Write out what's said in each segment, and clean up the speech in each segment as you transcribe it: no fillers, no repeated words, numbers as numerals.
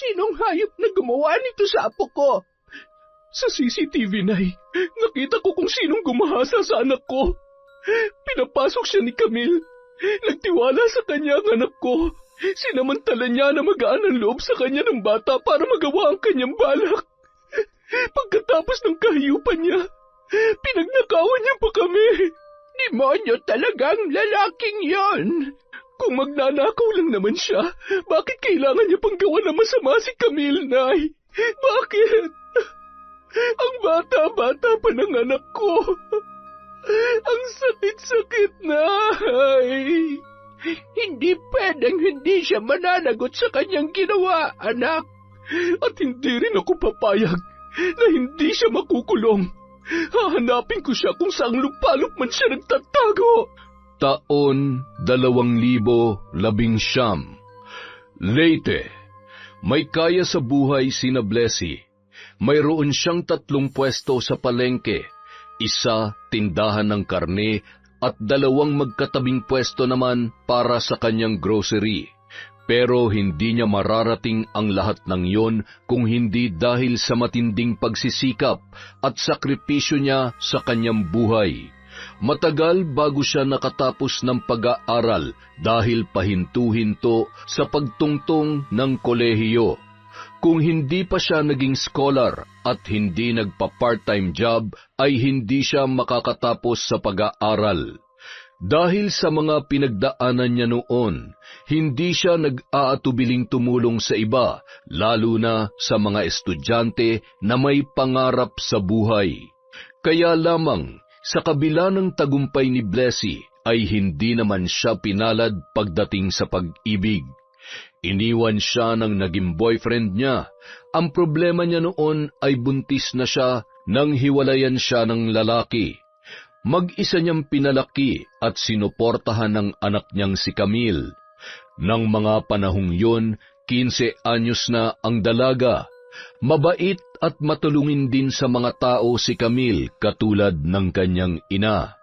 Sinong hayop na gumawa nito sa apo ko? Sa CCTV, Nay, nakita ko kung sinong gumahasa sa anak ko. Pinapasok siya ni Camille. Nagtiwala sa kanya ang anak ko. Sinamantala niya na magaan ang loob sa kanya ng bata para magawa ang kanyang balak. Pagkatapos ng kahiyupan niya, pinagnakawan niya pa kami. Demonyo talagang lalaking yon. Kung magnanakaw lang naman siya, bakit kailangan niya pang gawa na masama si Camille, Nay? Bakit? Ang bata-bata pa ng anak ko. Ang sakit-sakit, Nay. Hindi pwedeng hindi siya mananagot sa kanyang ginawa, anak. At hindi rin ako papayag na hindi siya makukulong. Hahanapin ko siya kung saang lupalop man siya nagtatago. Taon 2019. Leyte, may kaya sa buhay sina Blessy. Mayroon siyang 3 pwesto sa palengke, 1 tindahan ng karne at 2 magkatabing pwesto naman para sa kanyang grocery. Pero hindi niya mararating ang lahat ng iyon kung hindi dahil sa matinding pagsisikap at sakripisyo niya sa kanyang buhay. Matagal bago siya nakatapos ng pag-aaral dahil pahinto-hinto sa pagtungtong ng kolehiyo. Kung hindi pa siya naging scholar at hindi nagpa-part-time job, ay hindi siya makakatapos sa pag-aaral. Dahil sa mga pinagdaanan niya noon, hindi siya nag-aatubiling tumulong sa iba, lalo na sa mga estudyante na may pangarap sa buhay. Kaya lamang, sa kabila ng tagumpay ni Blessy, ay hindi naman siya pinalad pagdating sa pag-ibig. Iniwan siya ng naging boyfriend niya. Ang problema niya noon ay buntis na siya nang hiwalayan siya ng lalaki. Mag-isa niyang pinalaki at sinuportahan ng anak niyang si Camille. Nang mga panahong yun, 15 anyos na ang dalaga. Mabait at matulungin din sa mga tao si Camille katulad ng kanyang ina.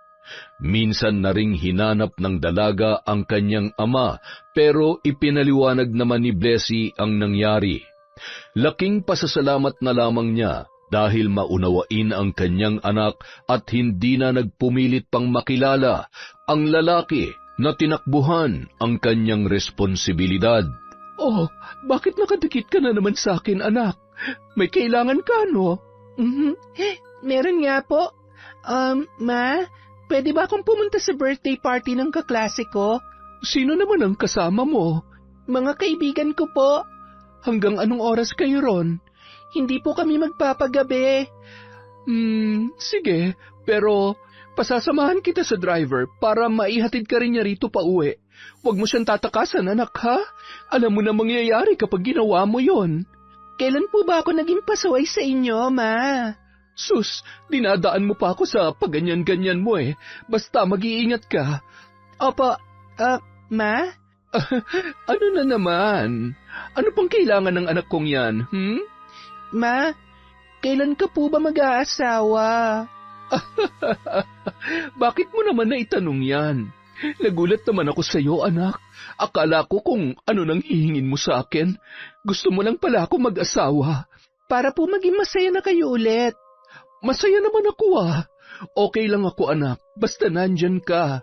Minsan na ring hinanap ng dalaga ang kanyang ama, pero ipinaliwanag naman ni Blessy ang nangyari. Laking pasasalamat na lamang niya dahil maunawain ang kanyang anak at hindi na nagpumilit pang makilala ang lalaki na tinakbuhan ang kanyang responsibilidad. Oh, bakit nakadikit ka na naman sa akin, anak? May kailangan ka, no? Meron nga po. Ma, pwede ba akong pumunta sa birthday party ng kaklase ko? Sino naman ang kasama mo? Mga kaibigan ko po. Hanggang anong oras kayo ron? Hindi po kami magpapagabi. Sige, pero pasasamahan kita sa driver para maihatid ka rin niya rito pa uwi. Huwag mo siyang tatakasan, anak, ha? Alam mo na mangyayari kapag ginawa mo yon. Kailan po ba ako naging pasaway sa inyo, Ma? Sus, dinadaan mo pa ako sa paganyan-ganyan mo eh. Basta mag-iingat ka. Opo, Ma? Ano na naman? Ano pang kailangan ng anak kong yan, Ma, kailan ka po ba mag-aasawa? Bakit mo naman naitanong yan? Nagulat naman ako sa iyo, anak. Akala ko kung ano nang hihingin mo sa akin. Gusto mo lang pala ako mag-asawa. Para po maging masaya na kayo ulit. Masaya naman ako Okay lang ako, anak. Basta nandyan ka.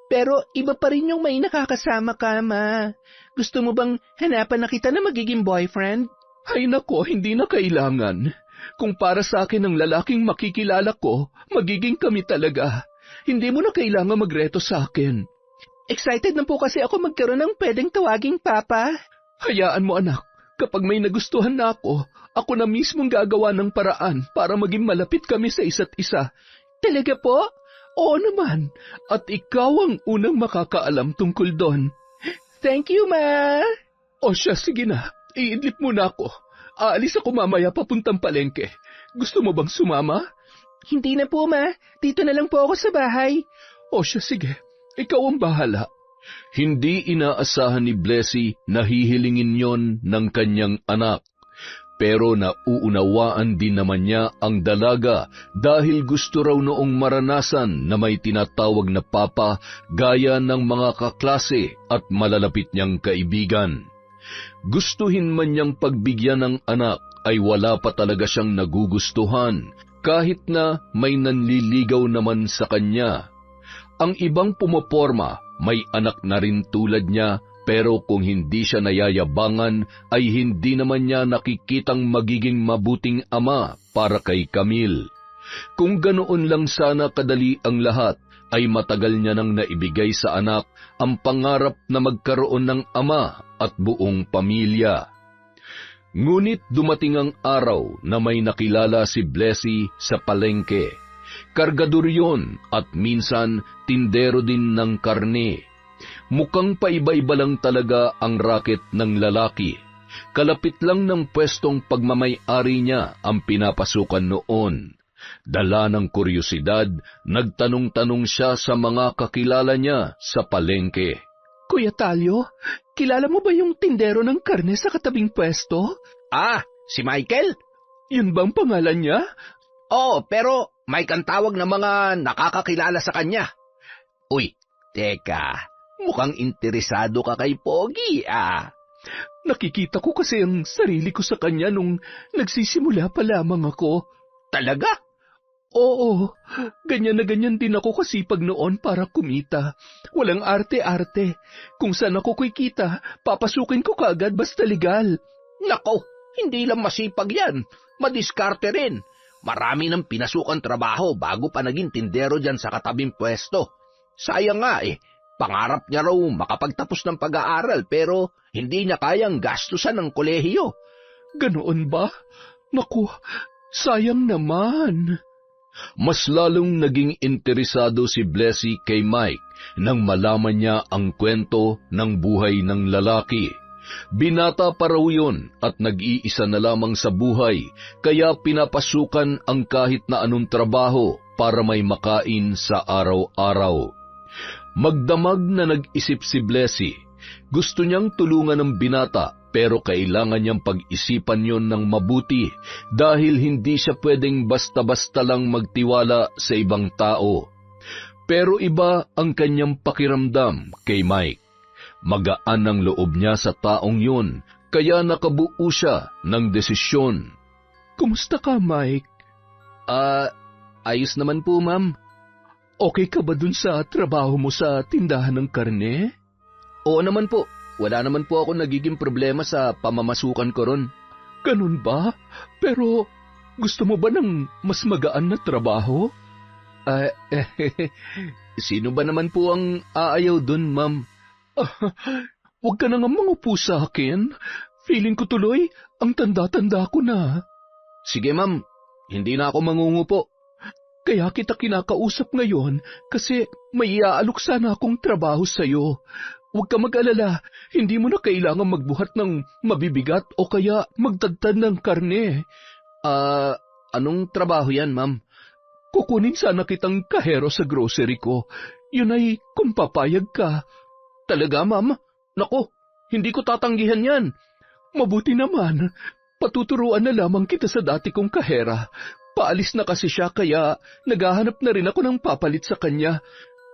Pero iba pa rin yung may nakakasama ka, Ma. Gusto mo bang hanapan na kita na magiging boyfriend? Ay nako, hindi na kailangan. Kung para sa akin ang lalaking makikilala ko, magiging kami talaga. Hindi mo na kailangan magreto sa akin. Excited na po kasi ako magkaroon ng pwedeng tawaging papa. Hayaan mo, anak. Kapag may nagustuhan na ako na mismong gagawa ng paraan para maging malapit kami sa isa't isa. Talaga po? Oo naman. At ikaw ang unang makakaalam tungkol doon. Thank you, Ma. O siya, sige na. Iidlip muna ako. Aalis ako mamaya papuntang palengke. Gusto mo bang sumama? Hindi na po, Ma. Dito na lang po ako sa bahay. O siya, sige. Ikaw ang bahala. Hindi inaasahan ni Blessy na hihilingin yon ng kanyang anak. Pero nauunawaan din naman niya ang dalaga dahil gusto raw noong maranasan na may tinatawag na papa gaya ng mga kaklase at malalapit niyang kaibigan. Gustuhin man niyang pagbigyan ng anak ay wala pa talaga siyang nagugustuhan kahit na may nanliligaw naman sa kanya. Ang ibang pumoporma may anak na rin tulad niya, pero kung hindi siya nayayabangan ay hindi naman niya nakikitang magiging mabuting ama para kay Camille. Kung ganoon lang sana kadali ang lahat, ay matagal niya nang naibigay sa anak ang pangarap na magkaroon ng ama at buong pamilya. Ngunit dumating ang araw na may nakilala si Blessy sa palengke. Kargador yun at minsan tindero din ng karne. Mukhang paiba-iba lang talaga ang raket ng lalaki. Kalapit lang ng pwestong pagmamay-ari niya ang pinapasukan noon. Dala ng kuryosidad, nagtanong-tanong siya sa mga kakilala niya sa palengke. Kuya Talyo, kilala mo ba yung tindero ng karne sa katabing pwesto? Ah, si Michael? Yun bang pangalan niya? Oo, pero may kantawag na mga nakakakilala sa kanya. Uy, teka, mukhang interesado ka kay Pogi, ah. Nakikita ko kasi ang sarili ko sa kanya nung nagsisimula pa lamang ako. Talaga? Oo, ganyan na ganyan din ako kasipag noon para kumita. Walang arte-arte. Kung saan ako kikita, papasukin ko kaagad basta legal. Nako, hindi lang masipag yan. Madiskarte rin. Marami nang pinasukan trabaho bago pa naging tindero dyan sa katabing pwesto. Sayang nga pangarap niya raw makapagtapos ng pag-aaral pero hindi niya kayang gastusan ng kolehiyo. Ganoon ba? Naku, sayang naman. Mas lalong naging interesado si Blessy kay Mike nang malaman niya ang kwento ng buhay ng lalaki. Binata pa raw yun at nag-iisa na lamang sa buhay, kaya pinapasukan ang kahit na anong trabaho para may makain sa araw-araw. Magdamag na nag-isip si Blessy. Gusto niyang tulungan ng binata pero kailangan niyang pag-isipan yon ng mabuti dahil hindi siya pwedeng basta-basta lang magtiwala sa ibang tao. Pero iba ang kanyang pakiramdam kay Mike. Magaan ang loob niya sa taong yun, kaya nakabuo siya ng desisyon. Kumusta ka, Mike? Ayos naman po, ma'am. Okay ka ba dun sa trabaho mo sa tindahan ng karne? Oo naman po. Wala naman po ako nagiging problema sa pamamasukan ko ron. Ganun ba? Pero gusto mo ba ng mas magaan na trabaho? Sino ba naman po ang aayaw dun, ma'am? Huwag ka na nga mangupo sa akin. Feeling ko tuloy, ang tanda-tanda ko na. Sige, ma'am. Hindi na ako mangungupo. Kaya kita kinakausap ngayon kasi may iaalok sana akong trabaho sa'yo. Huwag ka mag-alala, hindi mo na kailangan magbuhat ng mabibigat o kaya magdagdag ng karne. Anong trabaho yan, ma'am? Kukunin sana kitang kahero sa grocery ko. Yun ay kung papayag ka. Talaga, ma'am? Naku, hindi ko tatanggihan yan. Mabuti naman. Patuturuan na lamang kita sa dati kong kahera. Paalis na kasi siya kaya naghahanap na rin ako ng papalit sa kanya.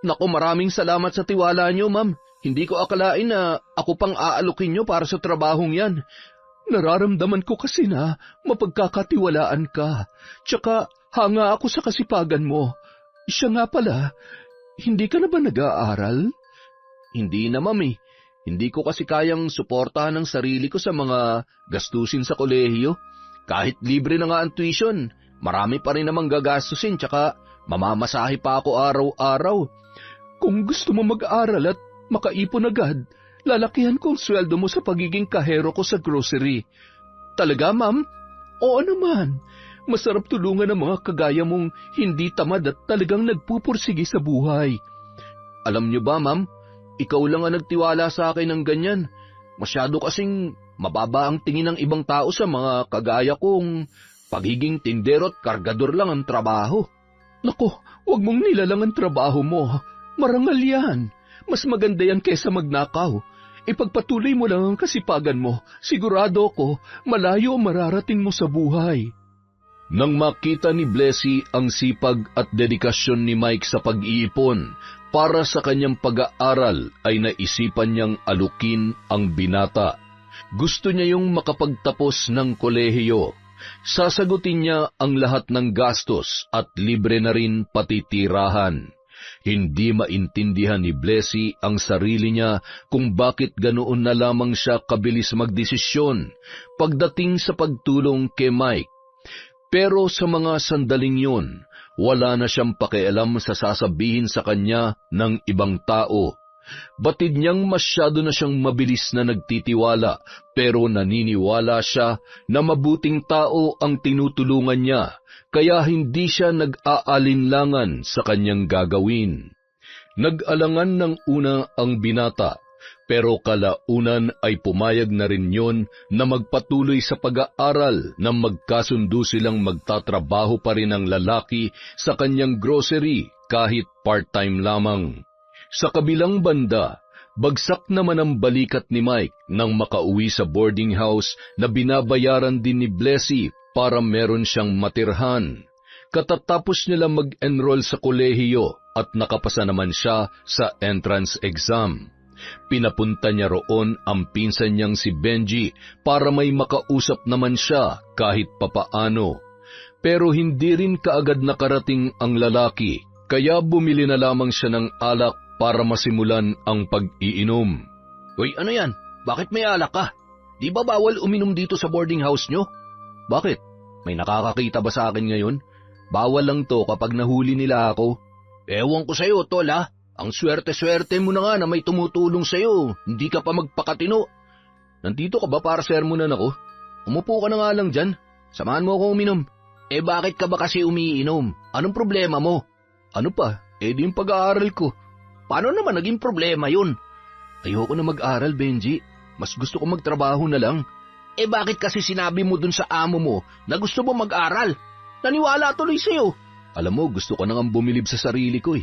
Naku, maraming salamat sa tiwala niyo, ma'am. Hindi ko akalain na ako pang aalukin niyo para sa trabahong yan. Nararamdaman ko kasi na mapagkakatiwalaan ka. Tsaka hanga ako sa kasipagan mo. Siya nga pala, hindi ka na ba nag-aaral? Hindi na, ma'am. Hindi ko kasi kayang suportahan ang sarili ko sa mga gastusin sa kolehiyo. Kahit libre na nga ang tuition, marami pa rin namang gagastusin tsaka mamamasahe pa ako araw-araw. Kung gusto mo mag-aral at makaipon agad, lalakihan ko ang sweldo mo sa pagiging kahero ko sa grocery. Talaga, ma'am? Oo naman. Masarap tulungan ang mga kagaya mong hindi tamad at talagang nagpupursige sa buhay. Alam niyo ba, ma'am? Ikaw lang ang nagtiwala sa akin ng ganyan. Masyado kasing mababa ang tingin ng ibang tao sa mga kagaya kong pagiging tindero at kargador lang ang trabaho. Naku, huwag mong nilalang ang trabaho mo. Marangal yan. Mas maganda yan kaysa magnakaw. Ipagpatuloy mo lang ang kasipagan mo. Sigurado ko, malayo ang mararating mo sa buhay. Nang makita ni Blessy ang sipag at dedikasyon ni Mike sa pag-iipon para sa kanyang pag-aaral, ay naisipan niyang alukin ang binata. Gusto niya yung makapagtapos ng kolehiyo. Sasagutin niya ang lahat ng gastos at libre na rin pati tirahan. Hindi maintindihan ni Blessy ang sarili niya kung bakit ganoon na lamang siya kabilis magdesisyon pagdating sa pagtulong kay Mike. Pero sa mga sandaling yun, wala na siyang pakialam sa sasabihin sa kanya ng ibang tao. Batid niyang masyado na siyang mabilis na nagtitiwala, pero naniniwala siya na mabuting tao ang tinutulungan niya, kaya hindi siya nag-aalinlangan sa kanyang gagawin. Nag-alangan ng una ang binata, pero kalaunan ay pumayag na rin yon na magpatuloy sa pag-aaral na magkasundo silang magtatrabaho pa rin ang lalaki sa kanyang grocery kahit part-time lamang. Sa kabilang banda, bagsak naman ang balikat ni Mike nang makauwi sa boarding house na binabayaran din ni Blessy para meron siyang matirhan. Katatapos nila mag-enroll sa kolehiyo at nakapasa naman siya sa entrance exam. Pinapunta niya roon ang pinsan niyang si Benji para may makausap naman siya kahit papaano. Pero hindi rin kaagad nakarating ang lalaki, kaya bumili na lamang siya ng alak para masimulan ang pag-iinom. Uy, ano yan? Bakit may alak ka? Di ba bawal uminom dito sa boarding house nyo? Bakit? May nakakakita ba sa akin ngayon? Bawal lang to kapag nahuli nila ako. Ewan ko sa'yo, tol ha. Ang swerte-swerte mo na nga na may tumutulong sa'yo. Hindi ka pa magpakatino. Nandito ka ba para sermonan ako? Umupo ka na nga lang dyan. Samahan mo ako uminom. Bakit ka ba kasi umiinom? Anong problema mo? Ano pa? Di yung pag-aaral ko. Paano naman naging problema yun? Ayoko na mag-aral, Benji. Mas gusto ko magtrabaho na lang. Bakit kasi sinabi mo dun sa amo mo na gusto mo mag-aral? Naniwala tuloy sa'yo. Alam mo, gusto ko nang bumilib sa sarili ko eh.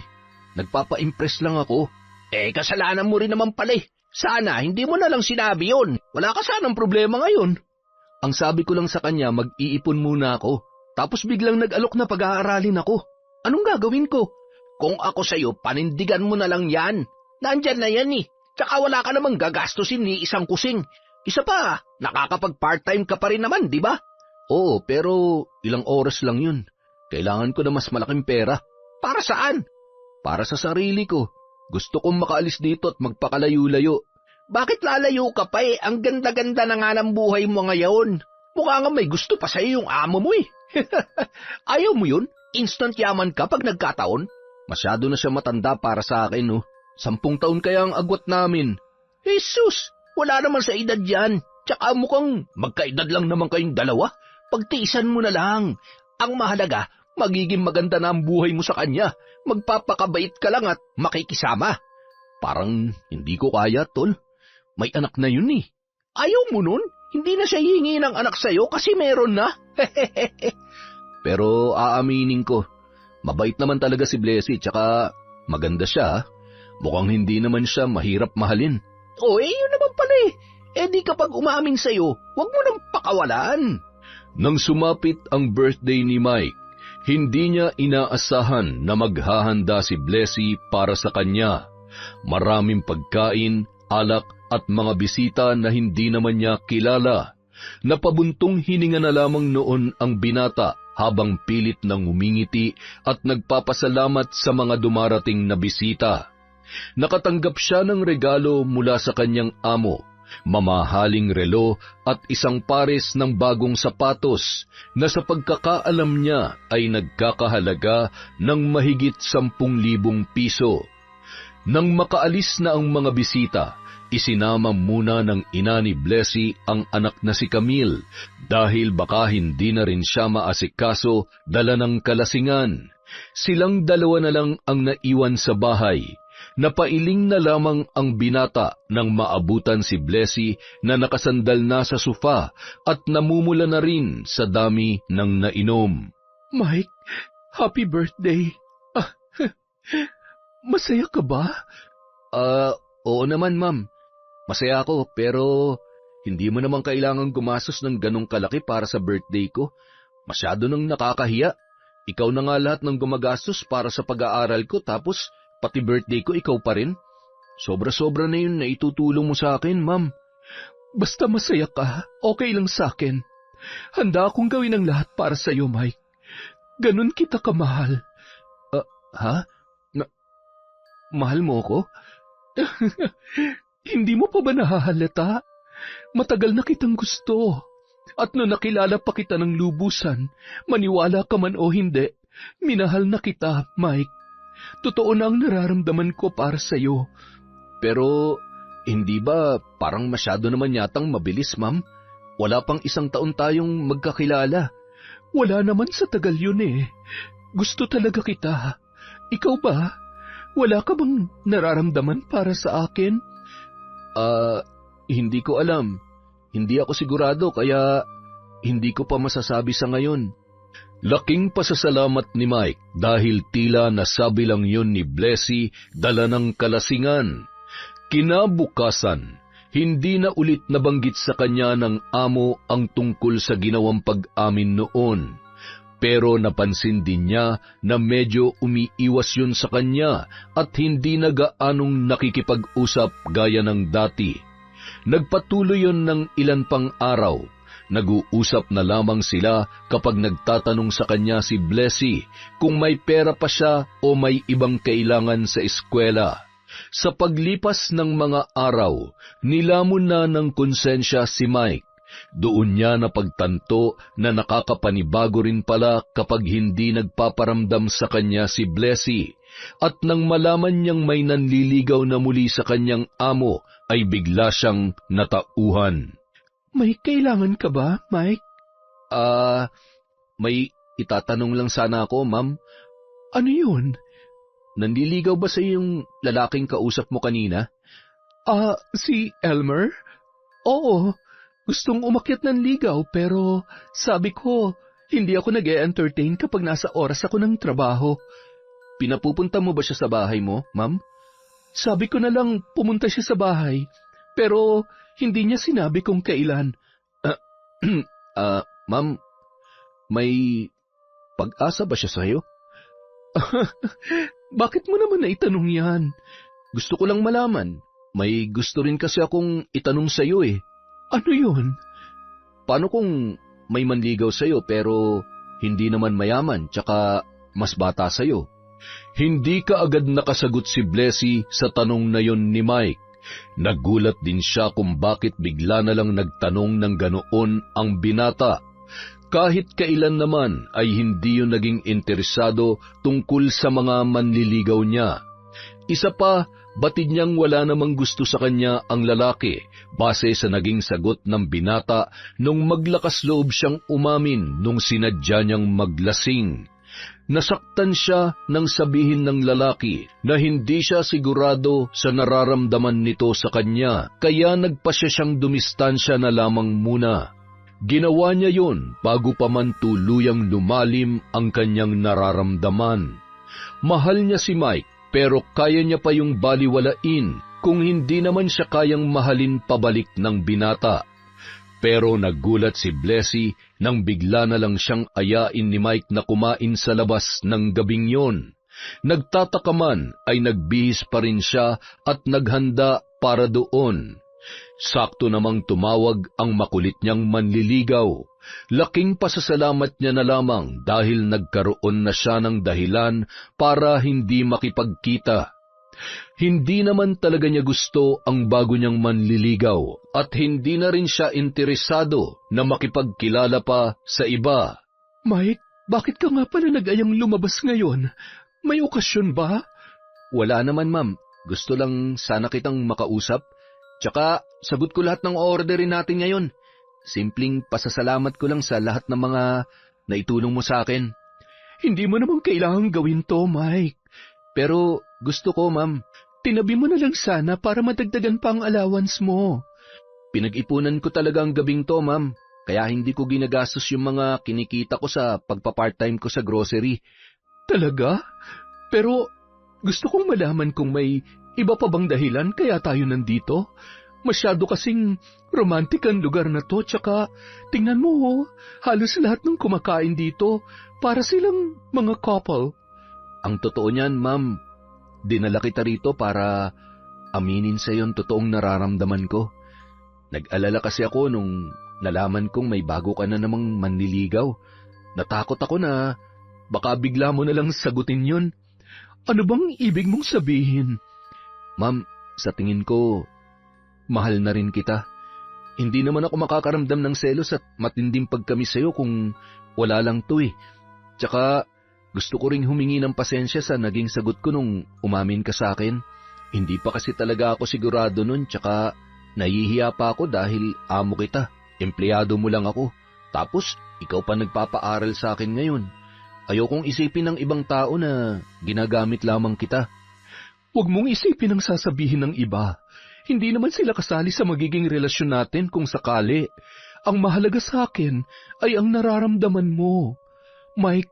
Nagpapa-impress lang ako. Kasalanan mo rin naman pala eh. Sana, hindi mo na lang sinabi yun. Wala ka sanang problema ngayon. Ang sabi ko lang sa kanya, mag-iipon muna ako. Tapos biglang nag-alok na pag-aaralin ako. Anong gagawin ko? Kung ako sa'yo, panindigan mo na lang yan. Nandyan na yan eh. Tsaka wala ka namang gagastusin ni isang kusing. Isa pa, nakakapag-part-time ka pa rin naman, di ba? Oo, pero ilang oras lang yun. Kailangan ko na mas malaking pera. Para saan? Para sa sarili ko. Gusto kong makaalis dito at magpakalayo-layo. Bakit lalayo ka pa eh? Ang ganda-ganda na nga ng buhay mo ngayon. Mukha nga may gusto pa sa'yo yung amo mo eh. Ayaw mo yun? Instant yaman ka pag nagkataon? Masyado na siya matanda para sa akin, no? 10 taon kaya ang agwat namin. Jesus! Wala naman sa edad yan. Tsaka mukhang magkaedad lang naman kayong dalawa. Pagtiisan mo na lang. Ang mahalaga, magiging maganda na ang buhay mo sa kanya. Magpapakabait ka lang at makikisama. Parang hindi ko kaya, tol. May anak na yun eh. Ayaw mo nun? Hindi na siya hihingi ng anak sa'yo kasi meron na. Pero aaminin ko, mabait naman talaga si Blessy, tsaka maganda siya. Mukhang hindi naman siya mahirap mahalin. Yun naman pala eh. Di kapag umamin sa'yo, huwag mo nang pakawalan. Nang sumapit ang birthday ni Mike, hindi niya inaasahan na maghahanda si Blessy para sa kanya. Maraming pagkain, alak at mga bisita na hindi naman niya kilala. Napabuntong hininga na lamang noon ang binata habang pilit nang umingiti at nagpapasalamat sa mga dumarating na bisita. Nakatanggap siya ng regalo mula sa kanyang amo, mamahaling relo at isang pares ng bagong sapatos na sa pagkakaalam niya ay nagkakahalaga ng mahigit 10,000 piso. Nang makaalis na ang mga bisita, isinama muna ng ina ni Blessy ang anak na si Camille dahil baka hindi na rin siya maasikaso dala ng kalasingan. Silang dalawa na lang ang naiwan sa bahay. Napailing na lamang ang binata nang maabutan si Blessy na nakasandal na sa sofa at namumula na rin sa dami ng nainom. Mike, happy birthday. Masaya ka ba? Oo naman, ma'am. Masaya ako, pero hindi mo naman kailangang gumastos ng ganong kalaki para sa birthday ko. Masyado nang nakakahiya. Ikaw na nga lahat ng gumagastos para sa pag-aaral ko, tapos pati birthday ko ikaw pa rin. Sobra-sobra na yun na itutulong mo sa akin, ma'am. Basta masaya ka, okay lang sa akin. Handa akong gawin ang lahat para sa'yo, Mike. Ganun kita kamahal. Ha? Mahal mo ko? Hindi mo pa ba nahahalata? Matagal na kitang gusto. At noong nakilala pa kita ng lubusan, maniwala ka man o hindi, minahal na kita, Mike. Totoo na ang nararamdaman ko para sa'yo. Pero, hindi ba parang masyado naman yatang mabilis, ma'am? Wala pang 1 taon tayong magkakilala. Wala naman sa tagal yun eh. Gusto talaga kita. Ikaw ba? Wala ka bang nararamdaman para sa akin? Hindi ko alam. Hindi ako sigurado kaya hindi ko pa masasabi sa ngayon. Laking pasasalamat ni Mike dahil tila nasabi lang yun ni Blessy dala ng kalasingan. Kinabukasan, hindi na ulit nabanggit sa kanya ng amo ang tungkol sa ginawang pag-amin noon. Pero napansin din niya na medyo umiiwas yun sa kanya at hindi na gaanong nakikipag-usap gaya ng dati. Nagpatuloy yun ng ilan pang araw. Nag-uusap na lamang sila kapag nagtatanong sa kanya si Blessy kung may pera pa siya o may ibang kailangan sa eskwela. Sa paglipas ng mga araw, nilamon na ng konsensya si Mike. Doon niya napagtanto na nakakapanibago rin pala kapag hindi nagpaparamdam sa kanya si Blessy. At nang malaman niyang may nanliligaw na muli sa kanyang amo, ay bigla siyang natauhan. May kailangan ka ba, Mike? May itatanong lang sana ako, ma'am. Ano yun? Nanliligaw ba sa yung lalaking kausap mo kanina? Si Elmer? Oo, gustong umakyat ng ligaw pero sabi ko, hindi ako nag-e-entertain kapag nasa oras ako ng trabaho. Pinapupunta mo ba siya sa bahay mo, ma'am? Sabi ko na lang pumunta siya sa bahay, pero hindi niya sinabi kung kailan. Ma'am, may pag-asa ba siya sa'yo? Bakit mo naman naitanong yan? Gusto ko lang malaman. May gusto rin kasi akong itanong sa'yo eh. Ano yun? Paano kung may manligaw sa'yo pero hindi naman mayaman tsaka mas bata sa'yo? Hindi ka agad nakasagot si Blessy sa tanong na yon ni Mike. Nagulat din siya kung bakit bigla na lang nagtanong ng ganoon ang binata. Kahit kailan naman ay hindi yun naging interesado tungkol sa mga manliligaw niya. Isa pa, batid niyang wala namang gusto sa kanya ang lalaki base sa naging sagot ng binata nung maglakas loob siyang umamin nung sinadya niyang maglasing. Nasaktan siya nang sabihin ng lalaki na hindi siya sigurado sa nararamdaman nito sa kanya, kaya nagpasya siyang dumistansya na lamang muna. Ginawa niya yun bago pa man tuluyang lumalim ang kanyang nararamdaman. Mahal niya si Mike pero kaya niya pa yung baliwalain kung hindi naman siya kayang mahalin pabalik ng binata. Pero nagulat si Blessy nang bigla na lang siyang ayain ni Mike na kumain sa labas ng gabing yon. Nagtataka man ay nagbihis pa rin siya at naghanda para doon. Sakto namang tumawag ang makulit niyang manliligaw. Laking pasasalamat niya na lamang dahil nagkaroon na siya ng dahilan para hindi makipagkita. Hindi naman talaga niya gusto ang bago niyang manliligaw at hindi na rin siya interesado na makipagkilala pa sa iba. Mike, bakit ka nga pala nag-ayang lumabas ngayon? May okasyon ba? Wala naman, ma'am. Gusto lang sana kitang makausap. Tsaka, sagot ko lahat ng orderin natin ngayon. Simpleng pasasalamat ko lang sa lahat ng mga naitulong mo sa akin. Hindi mo naman kailangang gawin to, Mike. Pero gusto ko, ma'am. Tinabi mo na lang sana para madagdagan pa ang allowance mo. Pinag-ipunan ko talaga ang gabing to, ma'am. Kaya hindi ko ginagastos yung mga kinikita ko sa pagpa-part-time ko sa grocery. Talaga? Pero gusto kong malaman kung may iba pa bang dahilan kaya tayo nandito. Masyado kasing romantic ang lugar na to, tsaka tingnan mo, halos lahat ng kumakain dito para silang mga couple. Ang totoo niyan, ma'am, dinala kita rito para aminin sa iyo ang totoong nararamdaman ko. Nag-alala kasi ako nung nalaman kong may bago ka na namang manliligaw. Natakot ako na baka bigla mo na lang sagutin yun. Ano bang ibig mong sabihin? Ma'am, sa tingin ko, mahal na rin kita. Hindi naman ako makakaramdam ng selos at matinding pagkami sa'yo kung wala lang to eh. Tsaka, gusto ko ring humingi ng pasensya sa naging sagot ko nung umamin ka sa akin. Hindi pa kasi talaga ako sigurado nun, tsaka nahihiya pa ako dahil amo kita. Empleyado mo lang ako. Tapos, ikaw pa nagpapaaral sa akin ngayon. Ayokong isipin ng ibang tao na ginagamit lamang kita. Huwag mong isipin ang sasabihin ng iba. Hindi naman sila kasali sa magiging relasyon natin kung sakali. Ang mahalaga sa akin ay ang nararamdaman mo. Mike,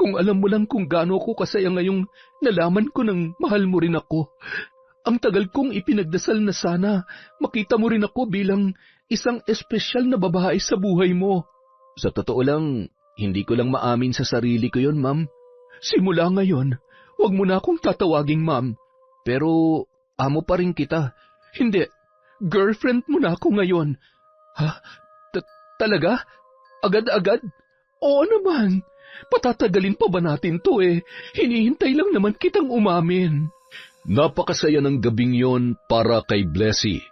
kung alam mo lang kung gaano ko kasaya ngayong nalaman ko nang mahal mo rin ako. Ang tagal kong ipinagdasal na sana makita mo rin ako bilang isang espesyal na babae sa buhay mo. Sa totoo lang, hindi ko lang maamin sa sarili ko yon, ma'am. Simula ngayon, huwag mo na akong tatawaging ma'am. Pero amo pa rin kita. Hindi, girlfriend mo na ako ngayon. Ha? Talaga? Agad-agad? Oo naman. Patatagalin pa ba natin to eh? Hinihintay lang naman kitang umamin. Napakasaya ng gabing yon para kay Blessy.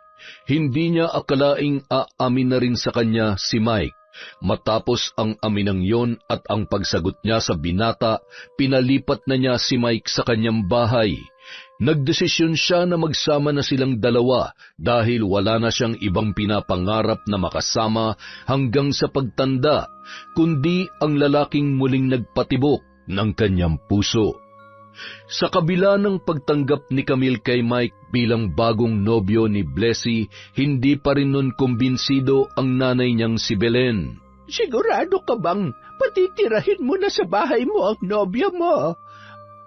Hindi niya akalaing aamin na rin sa kanya si Mike. Matapos ang aminang yon at ang pagsagot niya sa binata, pinalipat na niya si Mike sa kanyang bahay. Nagdesisyon siya na magsama na silang dalawa dahil wala na siyang ibang pinapangarap na makasama hanggang sa pagtanda, kundi ang lalaking muling nagpatibok ng kanyang puso. Sa kabila ng pagtanggap ni Camille kay Mike bilang bagong nobyo ni Blessy, hindi pa rin nun kumbinsido ang nanay niyang si Belen. Sigurado ka bang patitirahin mo na sa bahay mo ang nobyo mo?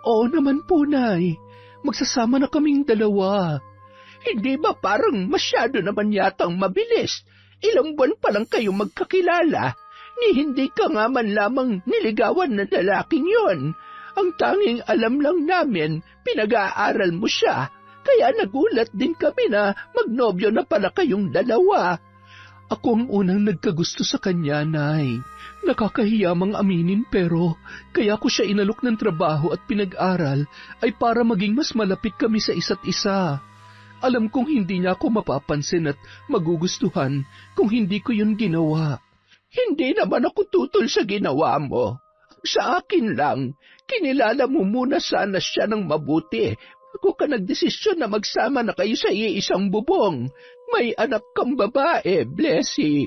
Oo naman po, Nay. Magsasama na kaming dalawa. Hindi ba parang masyado naman yatang mabilis? Ilang buwan pa lang kayo magkakilala, ni hindi ka nga man lamang niligawan ng lalaking yon. Ang tanging alam lang namin, pinag-aaral mo siya, kaya nagulat din kami na magnobyo na pala kayong dalawa. Ako ang unang nagkagusto sa kanya, Nay. Nakakahiya mang aminin pero kaya ko siya inalok ng trabaho at pinag-aral ay para maging mas malapit kami sa isa't isa. Alam kong hindi niya ako mapapansin at magugustuhan kung hindi ko yun ginawa. Hindi naman ako tutol sa ginawa mo. Sa akin lang, kinilala mo muna sana siya ng mabuti bago ka nagdesisyon na magsama na kayo sa iisang bubong. May anak kang babae, Blessy.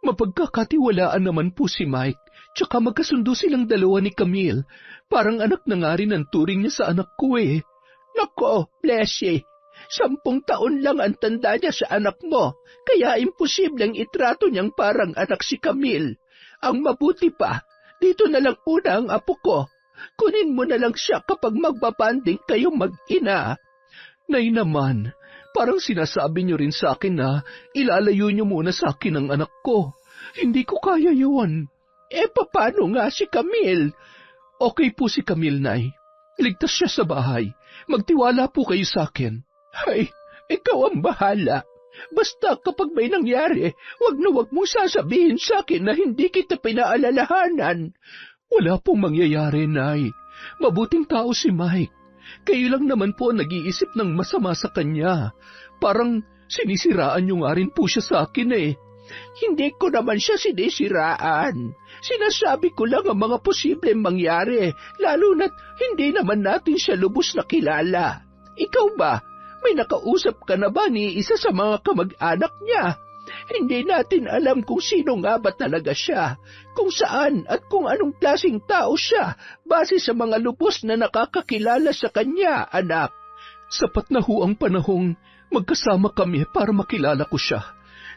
Mapagkakatiwalaan naman po si Mike, tsaka magkasundo silang dalawa ni Camille. Parang anak na nga rin ang turing niya sa anak ko eh. Nako, Blessy, 10 taon lang ang tanda niya sa anak mo, kaya imposibleng itrato niyang parang anak si Camille. Ang mabuti pa, dito na lang una ang apo ko. Kunin mo na lang siya kapag magbabanding kayong mag-ina. Nay naman, parang sinasabi niyo rin sa akin na ilalayo niyo muna sa akin ang anak ko. Hindi ko kaya yun. Paano nga si Camille? Okay po si Camille, Nay. Ligtas siya sa bahay. Magtiwala po kayo sa akin. Ay, ikaw ang bahala. Basta kapag may nangyari, wag na wag mong sasabihin sa akin na hindi kita pinaalalahanan. Wala pong mangyayari, Nay. Mabuting tao si Mike. Kayo lang naman po nag-iisip ng masama sa kanya. Parang sinisiraan niyo nga rin po siya sa akin eh. Hindi ko naman siya sinisiraan. Sinasabi ko lang ang mga posibleng mangyari, lalo na't hindi naman natin siya lubos na kilala. Ikaw ba? May nakausap ka na ba ni isa sa mga kamag-anak niya? Hindi natin alam kung sino nga ba talaga siya, kung saan at kung anong klaseng tao siya, base sa mga lubos na nakakakilala sa kanya, anak. Sapat na ho ang panahong magkasama kami para makilala ko siya.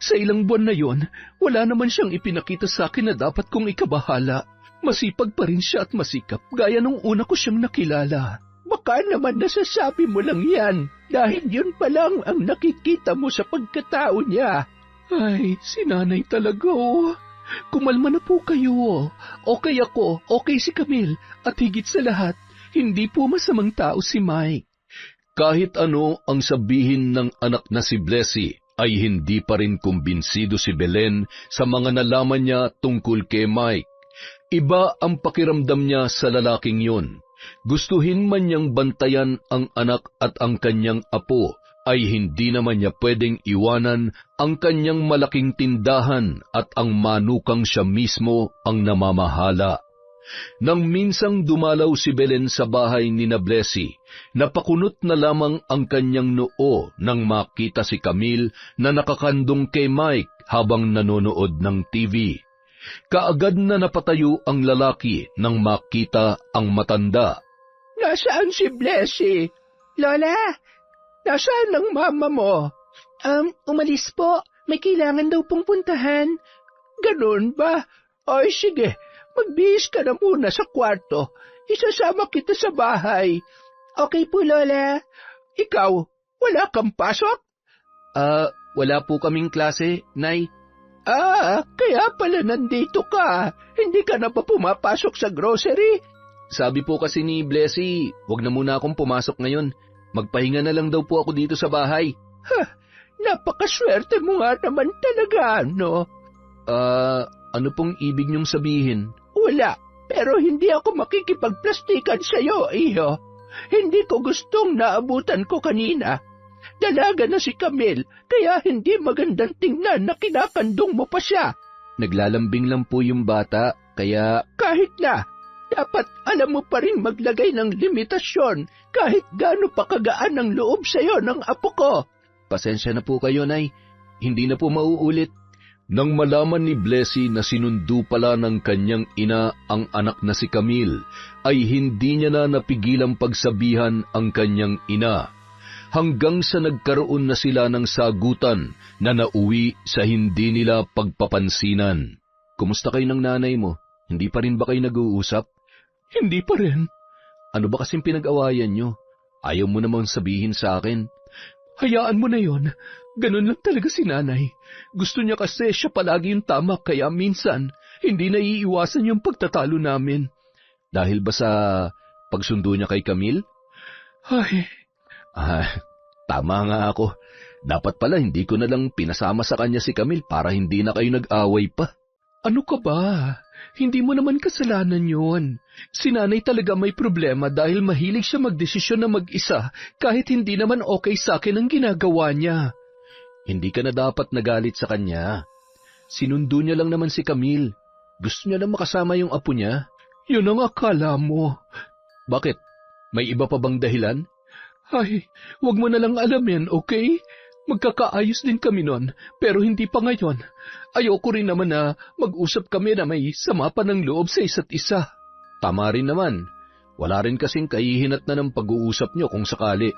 Sa ilang buwan na yon, wala naman siyang ipinakita sa akin na dapat kong ikabahala. Masipag pa rin siya at masikap, gaya nung una ko siyang nakilala. Baka naman nasasabi mo lang yan, dahil yun pa lang ang nakikita mo sa pagkatao niya. Ay, si nanay talaga oh. Kumalma na po kayo. Okay ako, okay si Camille, at higit sa lahat, hindi po masamang tao si Mike. Kahit ano ang sabihin ng anak na si Blessy, ay hindi pa rin kumbinsido si Belen sa mga nalaman niya tungkol kay Mike. Iba ang pakiramdam niya sa lalaking yun. Gustuhin man niyang bantayan ang anak at ang kanyang apo, ay hindi naman niya pwedeng iwanan ang kanyang malaking tindahan at ang manukang siya mismo ang namamahala. Nang minsang dumalaw si Belen sa bahay ni na Blessy, napakunot na lamang ang kanyang noo nang makita si Camille na nakakandong kay Mike habang nanonood ng TV. Kaagad na napatayo ang lalaki nang makita ang matanda. Nasaan si Blessy? Lola, nasaan ang mama mo? Umalis po. May kailangan daw pong puntahan. Ganun ba? Oy, sige. Magbihis ka na muna sa kwarto. Isasama kita sa bahay. Okay po, Lola. Ikaw, wala kang pasok? Wala po kaming klase, Nay. Kaya pala nandito ka. Hindi ka na ba pumapasok sa grocery? Sabi po kasi ni Blessy, wag na muna akong pumasok ngayon. Magpahinga na lang daw po ako dito sa bahay. Napakaswerte mo nga naman talaga, no? Ano pong ibig niyong sabihin? Wala, pero hindi ako makikipagplastikan sa'yo, iyo. Hindi ko gustong naabutan ko kanina. Dalaga na si Camille, kaya hindi magandang tingnan na kinakandong mo pa siya. Naglalambing lang po yung bata, kaya... Kahit na, dapat alam mo pa rin maglagay ng limitasyon kahit gaano pa kagaan ang loob sa'yo ng apo ko. Pasensya na po kayo, Nay. Hindi na po mauulit. Nang malaman ni Blessy na sinundo pala ng kanyang ina ang anak na si Camille, ay hindi niya na napigilang pagsabihan ang kanyang ina, hanggang sa nagkaroon na sila ng sagutan na nauwi sa hindi nila pagpapansinan. Kumusta kayo ng nanay mo? Hindi pa rin ba kayo nag-uusap? Hindi pa rin. Ano ba kasing pinag-awayan nyo? Ayaw mo namang sabihin sa akin. Hayaan mo na yon. Ganun lang talaga si nanay. Gusto niya kasi siya palagi yung tama, kaya minsan hindi naiiwasan yung pagtatalo namin. Dahil ba sa pagsundo niya kay Camille? Ay. Tama nga ako. Dapat pala hindi ko na lang pinasama sa kanya si Camille para hindi na kayo nag-away pa. Ano ka ba? Hindi mo naman kasalanan yon. Si nanay talaga may problema dahil mahilig siya magdesisyon na mag-isa kahit hindi naman okay sa akin ang ginagawa niya. Hindi ka na dapat nagalit sa kanya. Sinundo niya lang naman si Camille. Gusto niya lang makasama yung apo niya. Yun ang akala mo. Bakit? May iba pa bang dahilan? Ay, wag mo na lang alamin, okay? Magkakaayos din kami nun, pero hindi pa ngayon. Ayoko rin naman na mag-usap kami na may sama pa ng loob sa isa't isa. Tama rin naman. Wala rin kasing kahihinat na ng pag-uusap niyo kung sakali.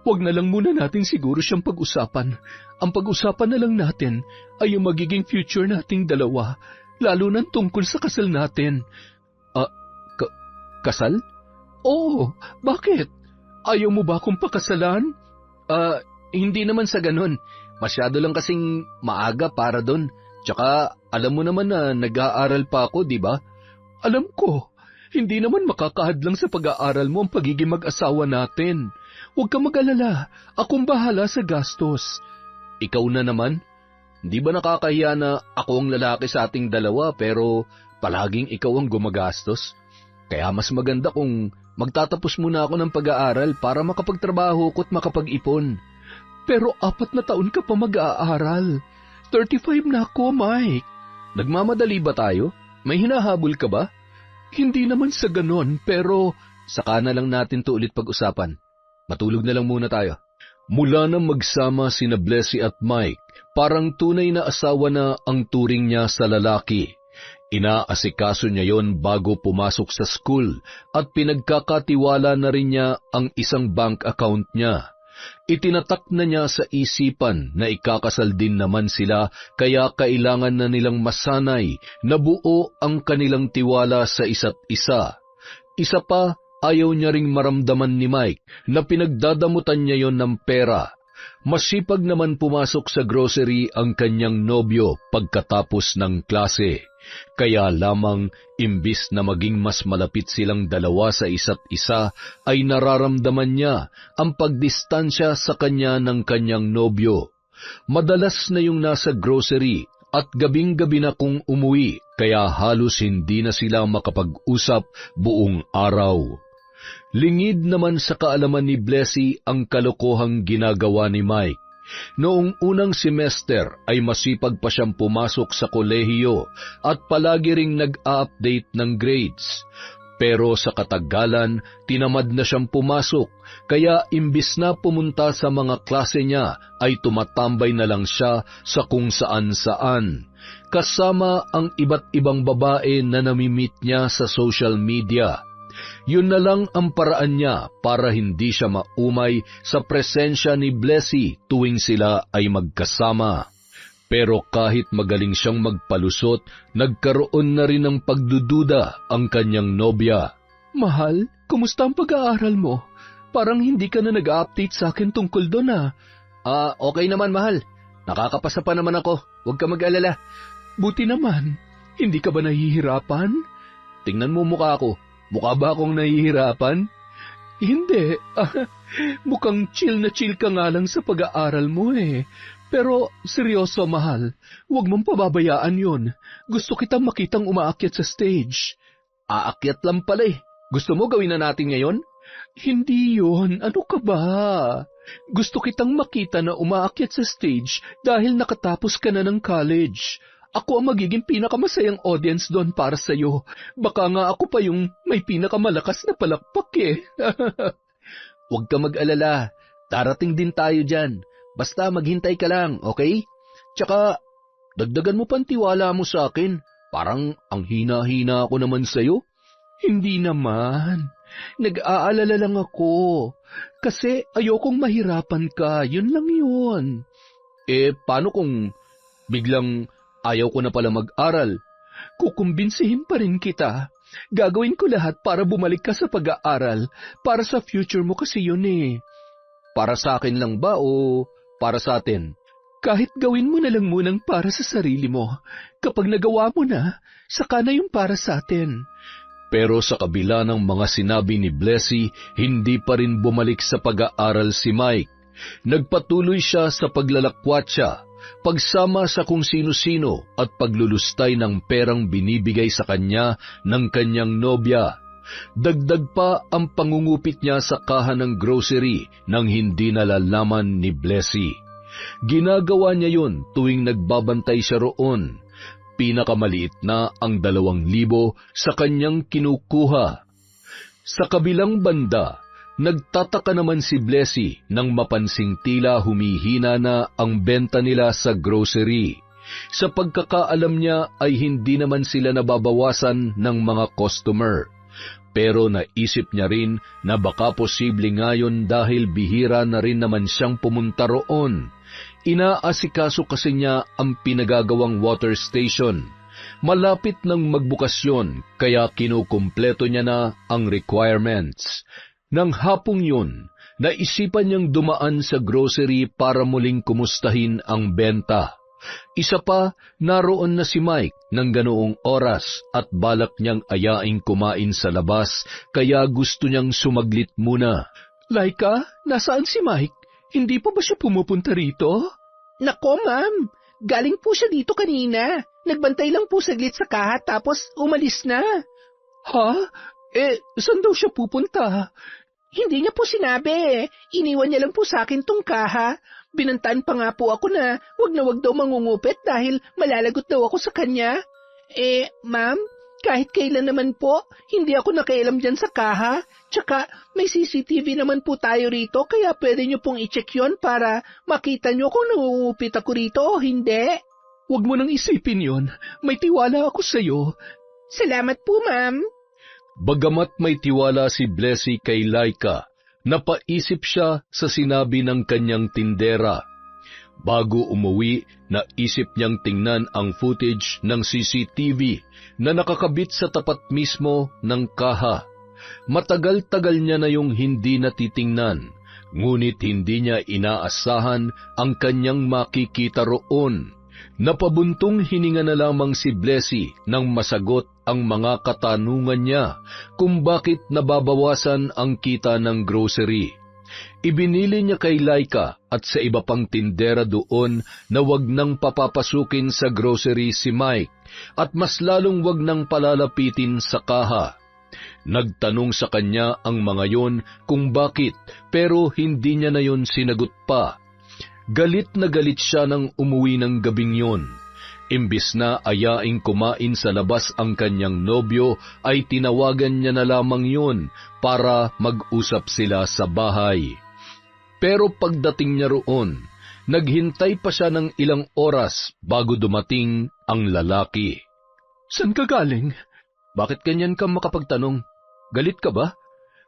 Wag na lang muna natin siguro siyang pag-usapan. Ang pag-usapan na lang natin ay yung magiging future nating dalawa, lalo na tungkol sa kasal natin. Kasal? Oo, bakit? Ayaw mo ba akong pakasalan? Hindi naman sa ganun. Masyado lang kasing maaga para doon. Tsaka alam mo naman na nag-aaral pa ako, di ba? Alam ko. Hindi naman makakahadlang sa pag-aaral mo ang pagiging mag-asawa natin. Huwag ka mag-alala. Akong bahala sa gastos. Ikaw na naman? Di ba nakakahiya na ako ang lalaki sa ating dalawa pero palaging ikaw ang gumagastos? Kaya mas maganda kung magtatapos muna ako ng pag-aaral para makapagtrabaho ko at makapag-ipon. Pero 4 na taon ka pa mag-aaral. 35 na ako, Mike. Nagmamadali ba tayo? May hinahabol ka ba? Hindi naman sa ganon, pero... Saka na lang natin to ulit pag-usapan. Matulog na lang muna tayo. Mula nang magsama sina Blessy at Mike, parang tunay na asawa na ang turing niya sa lalaki. Inaasikaso niya yon bago pumasok sa school at pinagkakatiwala na rin niya ang isang bank account niya. Itinatak na niya sa isipan na ikakasal din naman sila kaya kailangan na nilang masanay na buo ang kanilang tiwala sa isa't isa. Isa pa, ayaw niya ring maramdaman ni Mike na pinagdadamutan niya yon ng pera. Masipag naman pumasok sa grocery ang kanyang nobyo pagkatapos ng klase. Kaya lamang, imbis na maging mas malapit silang dalawa sa isa't isa, ay nararamdaman niya ang pagdistansya sa kanya ng kanyang nobyo. Madalas na yung nasa grocery at gabing-gabi na kung umuwi, kaya halos hindi na sila makapag-usap buong araw. Lingid naman sa kaalaman ni Blessy ang kalokohang ginagawa ni Mike. Noong unang semester ay masipag pa siyang pumasok sa kolehiyo at palagi ring nag-a-update ng grades. Pero sa katagalan, tinamad na siyang pumasok, kaya imbis na pumunta sa mga klase niya, ay tumatambay na lang siya sa kung saan-saan. Kasama ang iba't ibang babae na namimit niya sa social media. Yun na lang ang paraan niya para hindi siya maumay sa presensya ni Blessy tuwing sila ay magkasama. Pero kahit magaling siyang magpalusot, nagkaroon na rin ng pagdududa ang kanyang nobya. Mahal, kumusta ang pag-aaral mo? Parang hindi ka na nag-update sa akin tungkol doon Okay naman, mahal. Nakakapasa pa naman ako. Huwag ka mag-alala. Buti naman. Hindi ka ba nahihirapan? Tingnan mo mukha ko. Mukha ba akong nahihirapan? Hindi. Mukhang chill na chill ka nga lang sa pag-aaral mo eh. Pero seryoso, mahal, huwag mong pababayaan yon. Gusto kitang makitang umaakyat sa stage. Aakyat lang pala eh. Gusto mo gawin na natin ngayon? Hindi yon. Ano ka ba? Gusto kitang makita na umaakyat sa stage dahil nakatapos ka na ng college. Ako ang magiging pinakamasayang audience doon para sa'yo. Baka nga ako pa yung may pinakamalakas na palakpak eh. Huwag ka mag-alala. Darating din tayo dyan. Basta maghintay ka lang, okay? Tsaka, dagdagan mo pang tiwala mo sa akin. Parang ang hina-hina ako naman sa'yo. Hindi naman. Nag-aalala lang ako. Kasi ayokong mahirapan ka. Yun lang yun. Paano kung biglang ayaw ko na pala mag-aral? Kukumbinsihin pa rin kita. Gagawin ko lahat para bumalik ka sa pag-aaral. Para sa future mo kasi yun eh. Para sa akin lang ba o para sa atin? Kahit gawin mo na lang munang para sa sarili mo. Kapag nagawa mo na, saka na yung para sa atin. Pero sa kabila ng mga sinabi ni Blessy, hindi pa rin bumalik sa pag-aaral si Mike. Nagpatuloy siya sa paglalakwatsa, pagsama sa kung sino-sino at paglulustay ng perang binibigay sa kanya ng kanyang nobya. Dagdag pa ang pangungupit niya sa kaha ng grocery nang hindi nalalaman ni Blessy. Ginagawa niya yun tuwing nagbabantay siya roon. Pinakamaliit na ang 2,000 sa kanyang kinukuha. Sa kabilang banda, nagtataka naman si Blessy nang mapansing tila humihina na ang benta nila sa grocery. Sa pagkakaalam niya ay hindi naman sila nababawasan ng mga customer. Pero naisip niya rin na baka posible ngayon dahil bihira na rin naman siyang pumunta roon. Inaasikaso kasi niya ang pinagagawang water station. Malapit ng magbukasyon kaya kinukumpleto niya na ang requirements. Nang hapong yun, naisipan niyang dumaan sa grocery para muling kumustahin ang benta. Isa pa, naroon na si Mike ng ganoong oras at balak niyang ayaing kumain sa labas kaya gusto niyang sumaglit muna. Laika, nasaan si Mike? Hindi pa ba siya pumupunta rito? Nako, ma'am. Galing po siya dito kanina. Nagbantay lang po saglit sa kaha tapos umalis na. Ha? Saan daw siya pupunta? Hindi niya po sinabi. Iniwan niya lang po sa akin tong kaha. Binantaan pa nga po ako na wag daw mangungupit dahil malalagot daw ako sa kanya. Ma'am, kahit kailan naman po, hindi ako nakialam dyan sa kaha. Tsaka may CCTV naman po tayo rito kaya pwede niyo pong i-check yon para makita niyo kung nangungupit ako rito o hindi. Huwag mo nang isipin yon. May tiwala ako sa'yo. Salamat po, ma'am. Bagamat may tiwala si Blessy kay Laika, napaisip siya sa sinabi ng kanyang tindera. Bago umuwi, naisip niyang tingnan ang footage ng CCTV na nakakabit sa tapat mismo ng kaha. Matagal-tagal niya na yung hindi natitingnan, ngunit hindi niya inaasahan ang kanyang makikita roon. Napabuntong hininga na lamang si Blessy nang masagot ang mga katanungan niya kung bakit nababawasan ang kita ng grocery. Ibinili niya kay Laika at sa iba pang tindera doon na wag nang papapasukin sa grocery si Mike at mas lalong wag nang palalapitin sa kaha. Nagtanong sa kanya ang mga yon kung bakit, pero hindi niya na yon sinagot pa. Galit na galit siya nang umuwi ng gabing yon. Imbis na ayaing kumain sa labas ang kanyang nobyo, ay tinawagan niya na lamang yun para mag-usap sila sa bahay. Pero pagdating niya roon, naghintay pa siya ng ilang oras bago dumating ang lalaki. San ka galing? Bakit ganyan ka makapagtanong? Galit ka ba?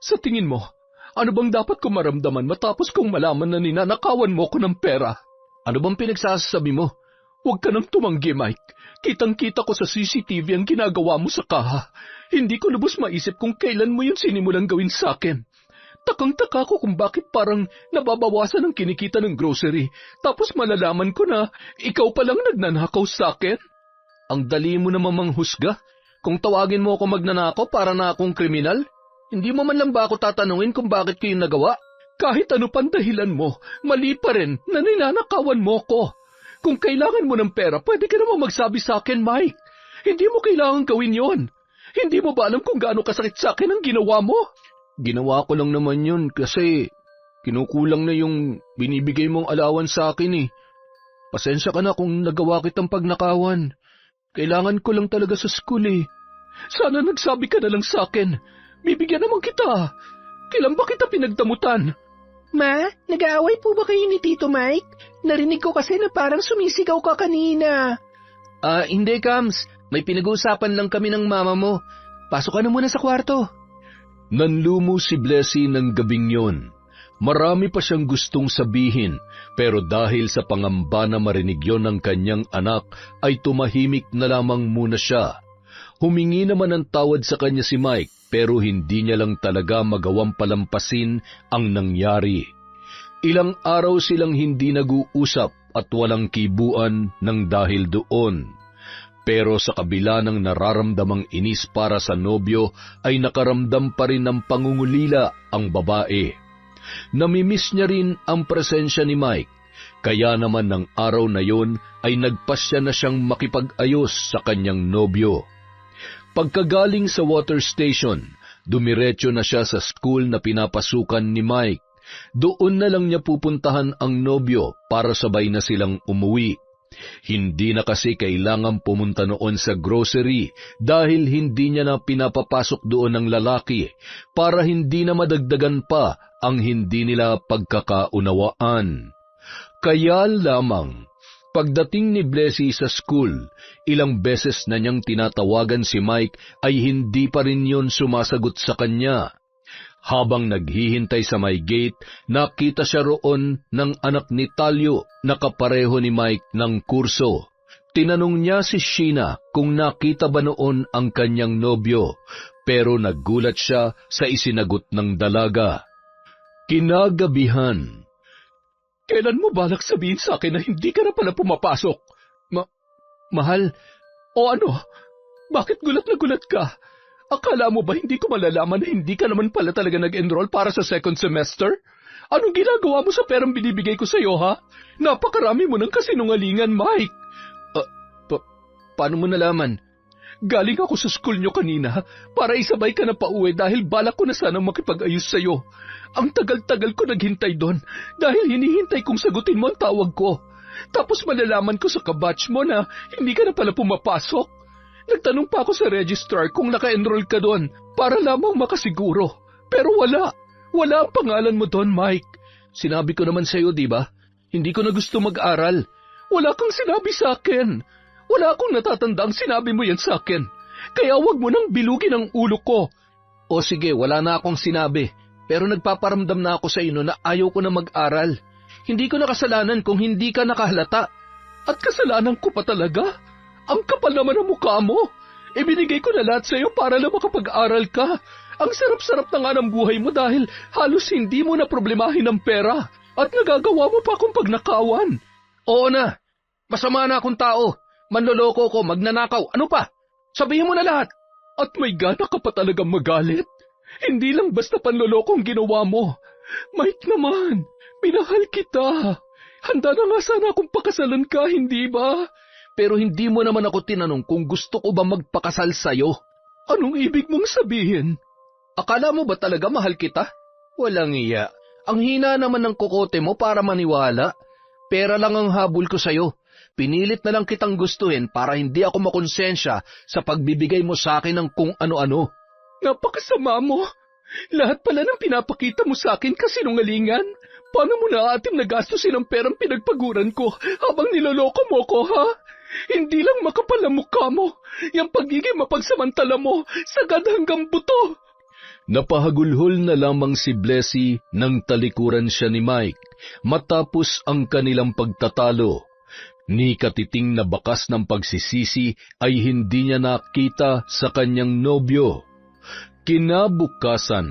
Sa tingin mo, ano bang dapat ko maramdaman matapos kong malaman na ninanakawan mo ko ng pera? Ano bang pinagsasabi mo? Huwag ka nang tumanggi, Mike. Kitang-kita ko sa CCTV ang ginagawa mo sa kaha. Hindi ko lubos maisip kung kailan mo yun sinimulang gawin sa akin. Takang-taka ko kung bakit parang nababawasan ang kinikita ng grocery, tapos malalaman ko na ikaw palang nagnanakaw sa akin. Ang dali mo na mamanghusga. Kung tawagin mo ako magnanakaw para na akong kriminal, hindi mo man lang ba ako tatanungin kung bakit ko yung nagawa? Kahit ano pang dahilan mo, mali pa rin na ninanakawan mo ko. Kung kailangan mo ng pera, pwede ka naman magsabi sa akin, Mike. Hindi mo kailangan gawin yon. Hindi mo ba alam kung gaano kasakit sa akin ang ginawa mo? Ginawa ko lang naman yun kasi kinukulang na yung binibigay mong alawan sa akin eh. Pasensya ka na kung nagawa kitang pagnakawan. Kailangan ko lang talaga sa school eh. Sana nagsabi ka na lang sa akin. Bibigyan naman kita. Kailan ba kita pinagdamutan? Ma, nag-aaway po ba kayo ni Tito Mike? Narinig ko kasi na parang sumisigaw ka kanina. Hindi, Kams. May pinag-uusapan lang kami ng mama mo. Pasok ka na muna sa kwarto. Nanlumo si Blessy ng gabing yon. Marami pa siyang gustong sabihin, pero dahil sa pangamba na marinig yon ng kanyang anak, ay tumahimik na lamang muna siya. Humingi naman ng tawad sa kanya si Mike, pero hindi niya lang talaga magawang palampasin ang nangyari. Ilang araw silang hindi nag-uusap at walang kibuan ng dahil doon. Pero sa kabila ng nararamdamang inis para sa nobyo, ay nakaramdam pa rin ng pangungulila ang babae. Namimiss niya rin ang presensya ni Mike, kaya naman ng araw na yon ay nagpasya na siyang makipag-ayos sa kanyang nobyo. Pagkagaling sa water station, dumiretso na siya sa school na pinapasukan ni Mike. Doon na lang niya pupuntahan ang nobyo para sabay na silang umuwi. Hindi na kasi kailangan pumunta noon sa grocery dahil hindi niya na pinapapasok doon ang lalaki para hindi na madagdagan pa ang hindi nila pagkakaunawaan. Kaya lamang, pagdating ni Blessy sa school, ilang beses na niyang tinatawagan si Mike ay hindi pa rin yun sumasagot sa kanya. Habang naghihintay sa may gate, nakita siya roon ng anak ni Talyo na kapareho ni Mike ng kurso. Tinanong niya si Sheena kung nakita ba noon ang kanyang nobyo, pero naggulat siya sa isinagot ng dalaga. Kinagabihan. Kailan mo balak sabihin sa akin na hindi ka na pala pumapasok? Mahal, o ano? Bakit gulat na gulat ka? Akala mo ba hindi ko malalaman na hindi ka naman pala talaga nag-enroll para sa second semester? Anong ginagawa mo sa perang binibigay ko sa'yo, ha? Napakarami mo ng kasinungalingan, Mike. Paano mo nalaman? Galing ako sa school nyo kanina para isabay ka na pauwi dahil balak ko na sanang makipag-ayos sa'yo. Ang tagal-tagal ko naghintay doon dahil hinihintay kong sagutin mo ang tawag ko. Tapos malalaman ko sa kabatch mo na hindi ka na pala pumapasok. Nagtanong pa ako sa registrar kung naka-enroll ka doon para lamang makasiguro. Pero wala. Wala ang pangalan mo doon, Mike. Sinabi ko naman sa'yo, di ba? Hindi ko na gusto mag-aral. Wala kang sinabi sa akin. Wala akong natatandang sinabi mo yan sa akin. Kaya wag mo nang bilugin ang ulo ko. O sige, wala na akong sinabi. Pero nagpaparamdam na ako sa ino na ayaw ko na mag-aral. Hindi ko na kasalanan kung hindi ka nakahalata. At kasalanan ko pa talaga? Ang kapal naman ang mukha mo. Ibinigay ko na lahat sa'yo para lang makapag-aral ka. Ang sarap-sarap na nga ng buhay mo dahil halos hindi mo na problemahin ang pera. At nagagawa mo pa akong pagnakawan. Oo na. Masama na akong tao. Manloloko ko, magnanakaw. Ano pa? Sabihin mo na lahat. At may gana ka pa talagang magalit. Hindi lang basta panloloko ang ginawa mo. Mike naman, minahal kita. Handa na nga sana akong pakasalan ka, hindi ba? Pero hindi mo naman ako tinanong kung gusto ko ba magpakasal sa'yo. Anong ibig mong sabihin? Akala mo ba talaga mahal kita? Walang iya. Ang hina naman ng kokote mo para maniwala. Pera lang ang habol ko sa'yo. Pinilit na lang kitang gustuhin para hindi ako makonsensya sa pagbibigay mo sa akin ng kung ano-ano. Napakasama mo. Lahat pala ng pinapakita mo sa akin kasinungalingan. Paano mo naaatim na gastusin ang perang pinagpaguran ko habang niloloko mo ko, ha? Hindi lang makapal ang mukha mo. Yung pagiging mapagsamantala mo, sagad hanggang buto. Napahagulhol na lamang si Blessy nang talikuran siya ni Mike matapos ang kanilang pagtatalo. Ni katiting na bakas ng pagsisisi ay hindi niya nakita sa kanyang nobyo. Kinabukasan,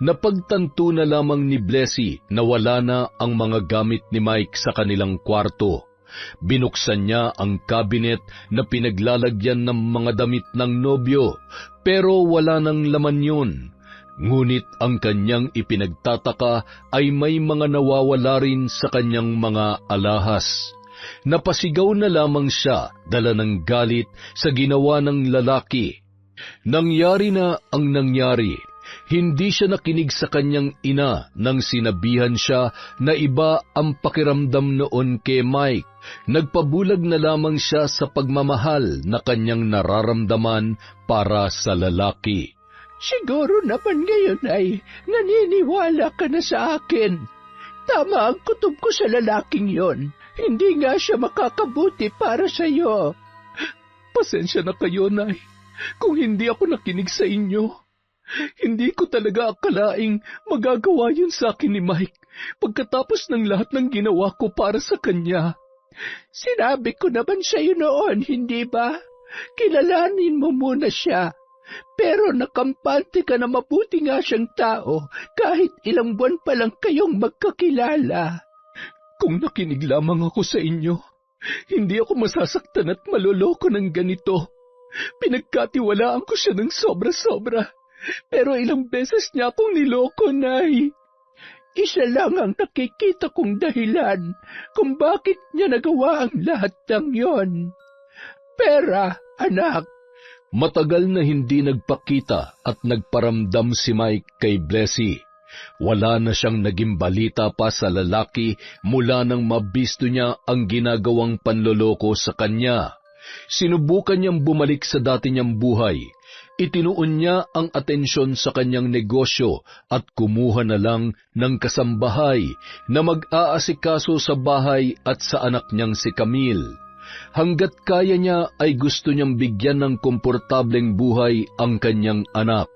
napagtanto na lamang ni Blessy na wala na ang mga gamit ni Mike sa kanilang kwarto. Binuksan niya ang kabinet na pinaglalagyan ng mga damit ng nobyo, pero wala nang laman yun. Ngunit ang kanyang ipinagtataka ay may mga nawawala rin sa kanyang mga alahas. Napasigaw na lamang siya dala ng galit sa ginawa ng lalaki. Nangyari na ang nangyari. Hindi siya nakinig sa kanyang ina nang sinabihan siya na iba ang pakiramdam noon kay Mike. Nagpabulag na lamang siya sa pagmamahal na kanyang nararamdaman para sa lalaki. Siguro naman ngayon ay naniniwala ka na sa akin. Tama ang kutob ko sa lalaking yon. Hindi nga siya makakabuti para sa iyo. Pasensya na kayo, Nay. Kung hindi ako nakinig sa inyo, hindi ko talaga akalaing magagawa yun sa akin ni Mike pagkatapos ng lahat ng ginawa ko para sa kanya. Sinabi ko naman sa iyo noon, hindi ba? Kilalanin mo muna siya. Pero nakampante ka na mabuti nga siyang tao kahit ilang buwan pa lang kayong magkakilala. Kung nakinig lamang ako sa inyo, hindi ako masasaktan at maloloko ng ganito. Pinagkatiwalaan ko siya ng sobra-sobra, pero ilang beses niya akong niloko, Nay. Isa lang ang nakikita kong dahilan kung bakit niya nagawa ang lahat ng yon. Pera, anak. Matagal na hindi nagpakita at nagparamdam si Mike kay Blessy. Wala na siyang naging balita pa sa lalaki mula nang mabisto niya ang ginagawang panloloko sa kanya. Sinubukan niyang bumalik sa dati niyang buhay. Itinuon niya ang atensyon sa kanyang negosyo at kumuha na lang ng kasambahay na mag-aasikaso sa bahay at sa anak niyang si Camille. Hanggat kaya niya ay gusto niyang bigyan ng komportableng buhay ang kanyang anak.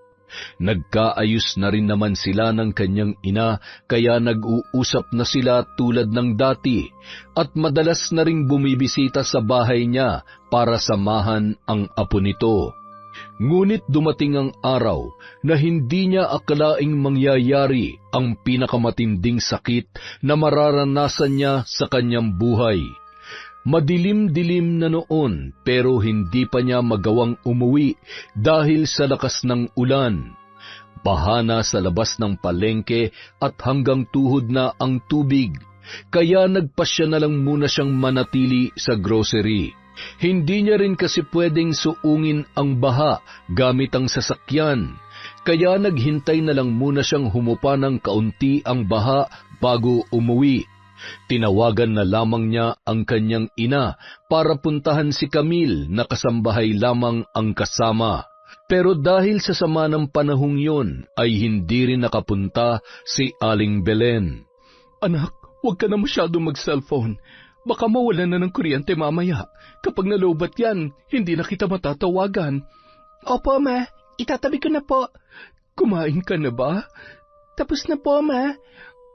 Nagkaayos na rin naman sila ng kanyang ina kaya nag-uusap na sila tulad ng dati at madalas na ring bumibisita sa bahay niya para samahan ang apo nito. Ngunit dumating ang araw na hindi niya akalaing mangyayari ang pinakamatinding sakit na mararanasan niya sa kanyang buhay. Madilim-dilim na noon pero hindi pa niya magawang umuwi dahil sa lakas ng ulan. Bahana sa labas ng palengke at hanggang tuhod na ang tubig, kaya nagpasya na lang muna siyang manatili sa grocery. Hindi niya rin kasi pwedeng suungin ang baha gamit ang sasakyan, kaya naghintay na lang muna siyang humupa ng kaunti ang baha bago umuwi. Tinawagan na lamang niya ang kanyang ina para puntahan si Camille na kasambahay lamang ang kasama. Pero dahil sa sama ng panahong yon ay hindi rin nakapunta si Aling Belen. Anak, huwag ka na masyado mag-cellphone. Baka mawalan na ng kuryente mamaya. Kapag nalobat yan, hindi na kita matatawagan. Opo, Ma. Itatabi ko na po. Kumain ka na ba? Tapos na po, Ma.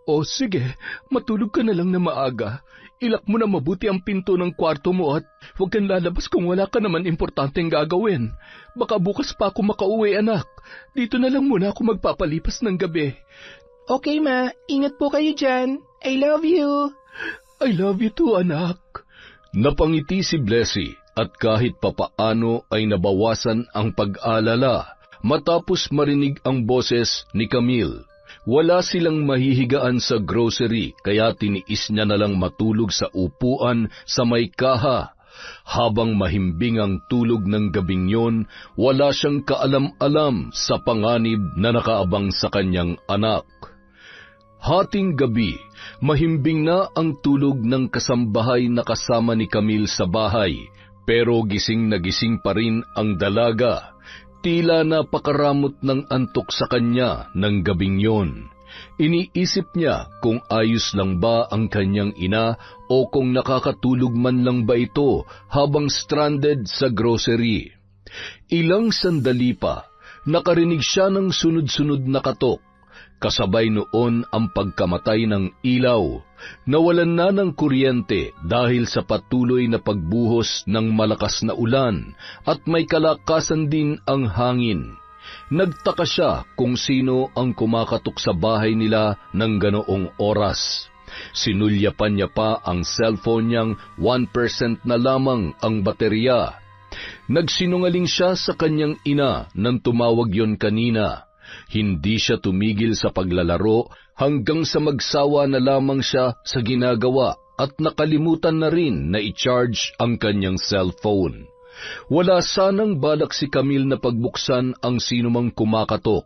O sige, matulog ka na lang na maaga. Ilak mo na mabuti ang pinto ng kwarto mo at huwag kang lalabas kung wala ka naman importanteng gagawin. Baka bukas pa ako makauwi, anak. Dito na lang muna ako magpapalipas ng gabi. Okay, Ma. Ingat po kayo dyan. I love you. I love you too, anak. Napangiti si Blessy at kahit papaano ay nabawasan ang pag-alala matapos marinig ang boses ni Camille. Wala silang mahihigaan sa grocery kaya tiniis niya na lang matulog sa upuan sa may kaha. Habang mahimbing ang tulog ng gabing yon, wala siyang kaalam-alam sa panganib na nakaabang sa kanyang anak. Hating gabi, mahimbing na ang tulog ng kasambahay na kasama ni Camille sa bahay, pero gising na gising pa rin ang dalaga. Tila napakaramot ng antok sa kanya ng gabing yon. Iniisip niya kung ayos lang ba ang kanyang ina o kung nakakatulog man lang ba ito habang stranded sa grocery. Ilang sandali pa, nakarinig siya ng sunod-sunod na katok. Kasabay noon ang pagkamatay ng ilaw. Nawalan na ng kuryente dahil sa patuloy na pagbuhos ng malakas na ulan at may kalakasan din ang hangin. Nagtaka siya kung sino ang kumakatok sa bahay nila ng ganoong oras. Sinulyapan niya pa ang cellphone niyang 1% na lamang ang baterya. Nagsinungaling siya sa kanyang ina nang tumawag yon kanina. Hindi siya tumigil sa paglalaro hanggang sa magsawa na lamang siya sa ginagawa at nakalimutan na rin na i-charge ang kanyang cellphone. Wala sanang balak si Camille na pagbuksan ang sinumang kumakatok,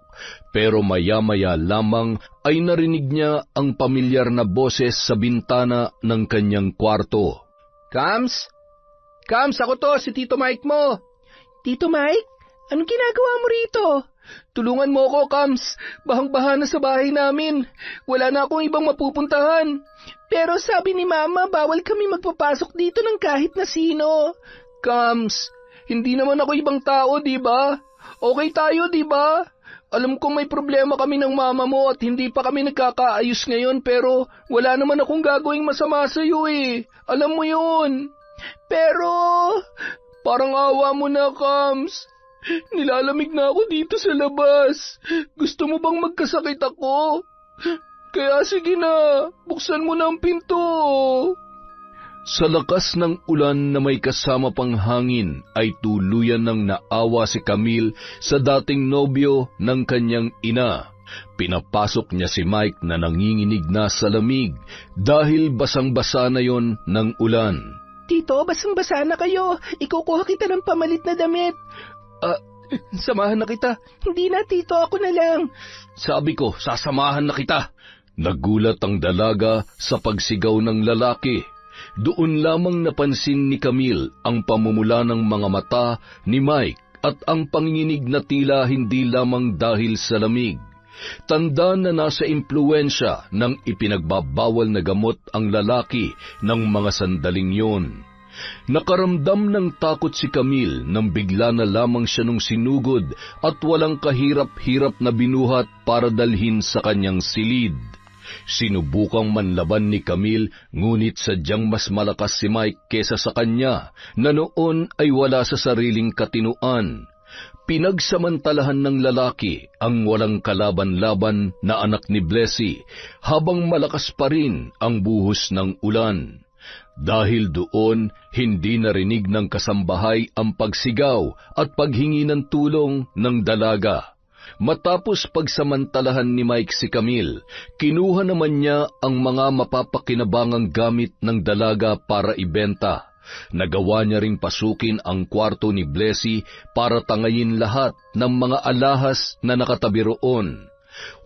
pero maya-maya lamang ay narinig niya ang pamilyar na boses sa bintana ng kanyang kwarto. Kams? Kams, ako to, si Tito Mike mo. Tito Mike? Anong ginagawa mo rito? Tulungan mo ako, Kams. Bahang-baha na sa bahay namin. Wala na akong ibang mapupuntahan. Pero sabi ni Mama, bawal kami magpapasok dito ng kahit na sino. Kams, hindi naman ako ibang tao, di ba? Okay tayo, di ba? Alam kong may problema kami ng mama mo at hindi pa kami nagkakaayos ngayon pero wala naman akong gagawing masama sa iyo eh. Alam mo yun. Pero, parang awa mo na, Kams. Nilalamig na ako dito sa labas. Gusto mo bang magkasakit ako? Kaya sige na, buksan mo na ang pinto. Sa lakas ng ulan na may kasama pang hangin ay tuluyan ng naawa si Camille sa dating nobyo ng kanyang ina. Pinapasok niya si Mike na nanginginig na sa lamig dahil basang-basa na yon ng ulan. Tito, basang-basa na kayo. Ikukuha kita ng pamalit na damit. Samahan na kita. Hindi na, Tito, ako na lang. Sabi ko, sasamahan na kita. Nagulat ang dalaga sa pagsigaw ng lalaki. Doon lamang napansin ni Camille ang pamumula ng mga mata ni Mike at ang panginginig na tila hindi lamang dahil sa lamig. Tanda na nasa impluwensya ng ipinagbabawal na gamot ang lalaki ng mga sandaling yon. Nakaramdam ng takot si Camille nang bigla na lamang siya nung sinugod at walang kahirap-hirap na binuhat para dalhin sa kanyang silid. Sinubukang manlaban ni Camille ngunit sadyang mas malakas si Mike kesa sa kanya na noon ay wala sa sariling katinuan. Pinagsamantalahan ng lalaki ang walang kalaban-laban na anak ni Blessy habang malakas pa rin ang buhos ng ulan. Dahil doon, hindi narinig ng kasambahay ang pagsigaw at paghingi ng tulong ng dalaga. Matapos pagsamantalahan ni Mike si Camille, kinuha naman niya ang mga mapapakinabangang gamit ng dalaga para ibenta. Nagawa niya ring pasukin ang kwarto ni Blessy para tangayin lahat ng mga alahas na nakatabi roon.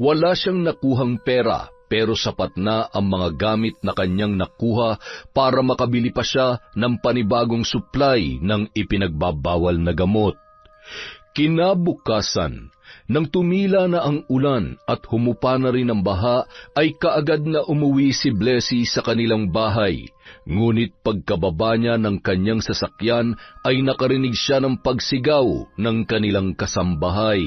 Wala siyang nakuhang pera pero sapat na ang mga gamit na kanyang nakuha para makabili pa siya ng panibagong supply ng ipinagbabawal na gamot. Kinabukasan, nang tumila na ang ulan at humupa na rin ang baha, ay kaagad na umuwi si Blessy sa kanilang bahay. Ngunit pagkababa niya ng kanyang sasakyan ay nakarinig siya ng pagsigaw ng kanilang kasambahay.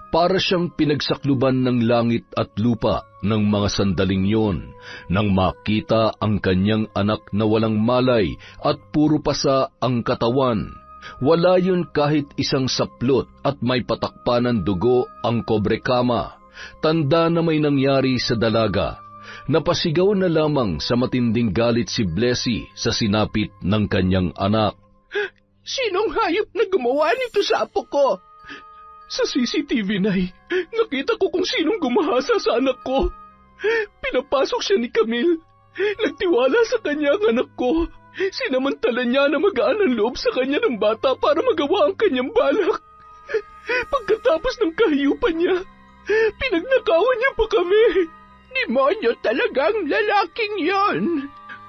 Para siyang pinagsakluban ng langit at lupa ng mga sandaling yon nang makita ang kanyang anak na walang malay at puro pasa ang katawan. Wala yun kahit isang saplot at may patakpan ng dugo ang kobrekama. Tanda na may nangyari sa dalaga. Napasigaw na lamang sa matinding galit si Blessy sa sinapit ng kanyang anak. Sinong hayop na gumawa nito sa apo ko? Sa CCTV, Nay, nakita ko kung sinong gumahasa sa anak ko. Pinapasok siya ni Camille. Nagtiwala sa kanya ang anak ko. Sinamantala niya na magaan ang loob sa kanya ng bata para magawa ang kanyang balak. Pagkatapos ng kahiyupan niya, pinagnakawan niya pa kami. Demonyo talagang lalaking yon.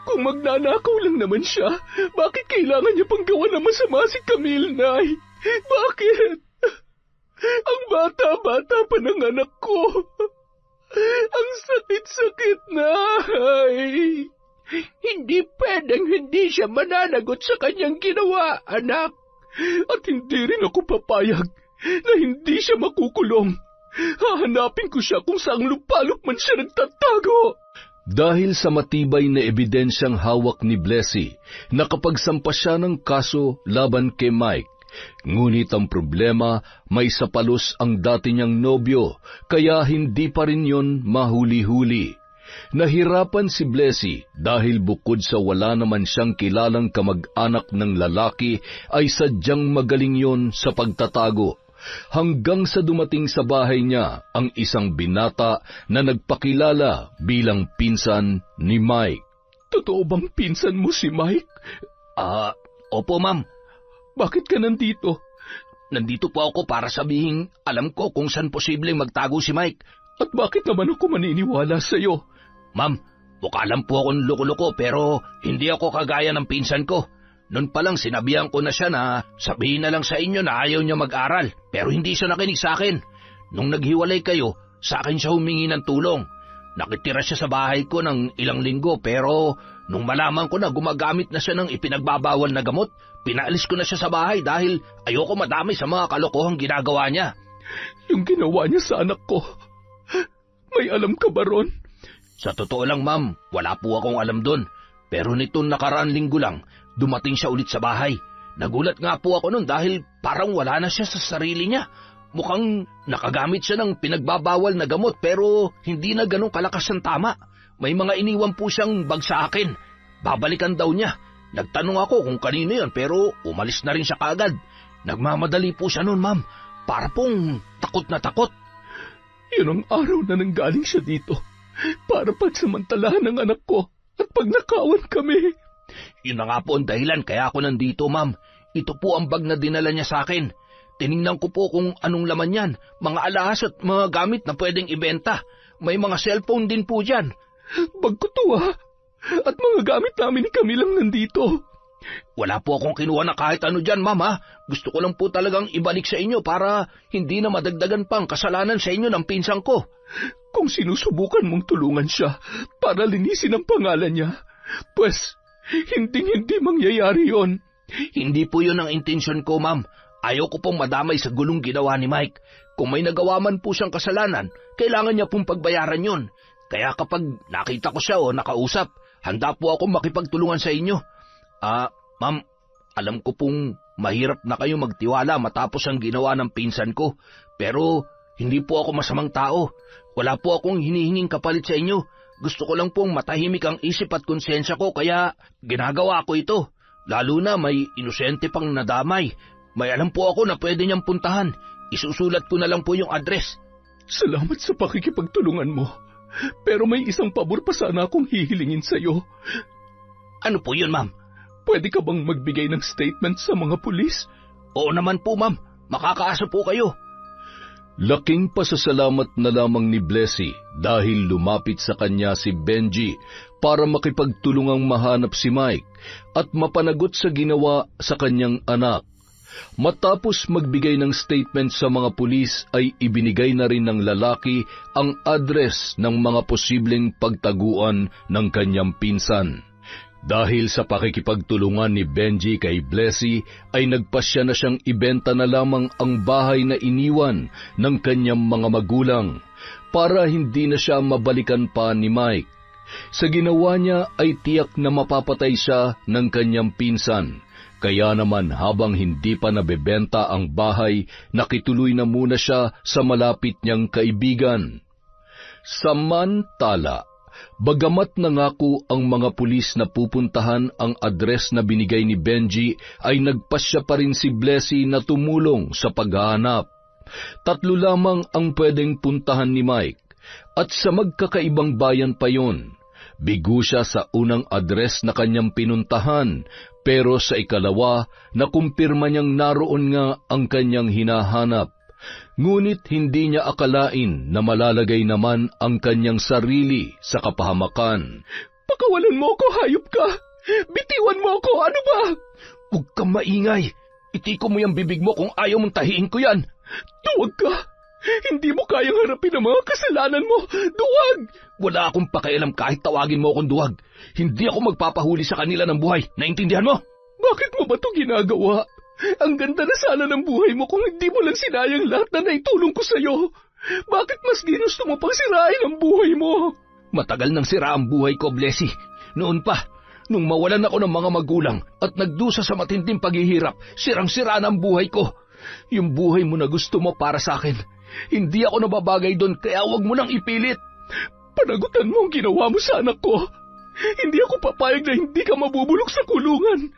Kung magnanakaw lang naman siya, bakit kailangan niya pang gawa na masama si Camille, Nay? Bakit? Ang bata-bata pa ng anak ko. Ang sakit-sakit, Nay. Hindi pwedeng hindi siya mananagot sa kanyang ginawa, anak. At hindi rin ako papayag na hindi siya makukulong. Hahanapin ko siya kung saang lupalop man siya nagtatago. Dahil sa matibay na ebidensyang hawak ni Blessy, nakapagsampa siya ng kaso laban kay Mike. Ngunit ang problema, may sapalos ang dati niyang nobyo, kaya hindi pa rin yon mahuli-huli. Nahirapan si Blessy dahil bukod sa wala naman siyang kilalang kamag-anak ng lalaki, ay sadyang magaling yon sa pagtatago. Hanggang sa dumating sa bahay niya ang isang binata na nagpakilala bilang pinsan ni Mike. Totoo bang pinsan mo si Mike? Opo, ma'am. Bakit ka nandito? Nandito po ako para sabihin alam ko kung saan posibleng magtago si Mike. At bakit naman ako maniniwala sa'yo? Ma'am, mukha lang po akong loko-loko pero hindi ako kagaya ng pinsan ko. Noon pa lang sinabihan ko na siya na sabihin na lang sa inyo na ayaw niya mag-aral, pero hindi siya nakinig sa akin. Nung naghiwalay kayo, sa akin siya humingi ng tulong. Nakitira siya sa bahay ko ng ilang linggo pero nung malaman ko na gumagamit na siya ng ipinagbabawal na gamot, pinaalis ko na siya sa bahay dahil ayoko madamay sa mga kalokohang ginagawa niya. Yung ginawa niya sa anak ko, may alam ka ba ron? Sa totoo lang, ma'am, wala po akong alam doon. Pero nitong nakaraang linggo lang, dumating siya ulit sa bahay. Nagulat nga po ako noon dahil parang wala na siya sa sarili niya. Mukhang nakagamit siya ng pinagbabawal na gamot pero hindi na ganun kalakas ang tama. May mga iniwan po siyang bag sa akin. Babalikan daw niya. Nagtanong ako kung kanino yon pero umalis na rin siya kaagad. Nagmamadali po siya noon, ma'am. Para pong takot na takot. Yun ang araw na nanggaling siya dito para pagsamantalahan ng anak ko at pagnakawan kami. Yun na nga po ang dahilan kaya ako nandito, ma'am. Ito po ang bag na dinala niya sa akin. Tiningnan ko po kung anong laman yan. Mga alahas at mga gamit na pwedeng ibenta. May mga cellphone din po dyan. Bag ko to, at mga gamit namin ni Camille nandito. Wala po akong kinuha na kahit ano dyan, ma'am, ha? Gusto ko lang po talagang ibalik sa inyo para hindi na madagdagan pang kasalanan sa inyo ng pinsang ko. Kung sinusubukan mong tulungan siya para linisin ang pangalan niya, pues hindi mangyayari yon. Hindi po yun ang intensyon ko, ma'am. Ayaw ko pong madamay sa gulong ginawa ni Mike. Kung may nagawa man po siyang kasalanan, kailangan niya pong pagbayaran yun. Kaya kapag nakita ko siya o nakausap, handa po ako makipagtulungan sa inyo. Ma'am, alam ko pong mahirap na kayo magtiwala matapos ang ginawa ng pinsan ko. Pero hindi po ako masamang tao. Wala po akong hinihinging kapalit sa inyo. Gusto ko lang pong matahimik ang isip at konsensya ko kaya ginagawa ko ito. Lalo na may inosente pang nadamay. May alam po ako na pwede niyang puntahan. Isusulat ko na lang po yung address. Salamat sa pakikipagtulungan mo. Pero may isang pabor pa sana akong hihilingin sa'yo. Ano po yun, ma'am? Pwede ka bang magbigay ng statement sa mga pulis? Oo naman po, ma'am. Makakaasa po kayo. Laking pasasalamat na lamang ni Blessy dahil lumapit sa kanya si Benji para makipagtulungang mahanap si Mike at mapanagot sa ginawa sa kanyang anak. Matapos magbigay ng statement sa mga pulis ay ibinigay na rin ng lalaki ang address ng mga posibleng pagtaguan ng kanyang pinsan. Dahil sa pakikipagtulungan ni Benji kay Blessy ay nagpasya na siyang ibenta na lamang ang bahay na iniwan ng kanyang mga magulang para hindi na siya mabalikan pa ni Mike. Sa ginawa niya ay tiyak na mapapatay siya ng kanyang pinsan. Kaya naman habang hindi pa nabebenta ang bahay, nakituloy na muna siya sa malapit niyang kaibigan. Samantala, bagamat nangako ang mga pulis na pupuntahan ang address na binigay ni Benji, ay nagpasya pa rin si Blessy na tumulong sa paghahanap. Tatlo lamang ang pwedeng puntahan ni Mike, at sa magkakaibang bayan pa yon. Bigo siya sa unang address na kanyang pinuntahan, pero sa ikalawa, nakumpirma niyang naroon nga ang kanyang hinahanap. Ngunit hindi niya akalain na malalagay naman ang kanyang sarili sa kapahamakan. Pakawalan mo ako, hayop ka! Bitiwan mo ako, ano ba? Huwag kang maingay. Itiko mo yung bibig mo kung ayaw mong tahiin ko yan. Duwag ka! Hindi mo kayang harapin ang mga kasalanan mo! Duwag! Wala akong pakialam kahit tawagin mo akong duwag. Hindi ako magpapahuli sa kanila ng buhay. Naintindihan mo? Bakit mo ba ito ginagawa? Ang ganda na sana ng buhay mo kung hindi mo lang sinayang lahat na naitulong ko sa'yo. Bakit mas ginusto mo pang sirain ang buhay mo? Matagal nang sira ang buhay ko, Blessy. Noon pa, nung mawalan ako ng mga magulang at nagdusa sa matinding paghihirap, sirang-sira na ang buhay ko. Yung buhay mo na gusto mo para sa akin, hindi ako nababagay doon, kaya huwag mo nang ipilit. Panagutan mo ang ginawa mo sa anak ko. Hindi ako papayag na hindi ka mabubulok sa kulungan.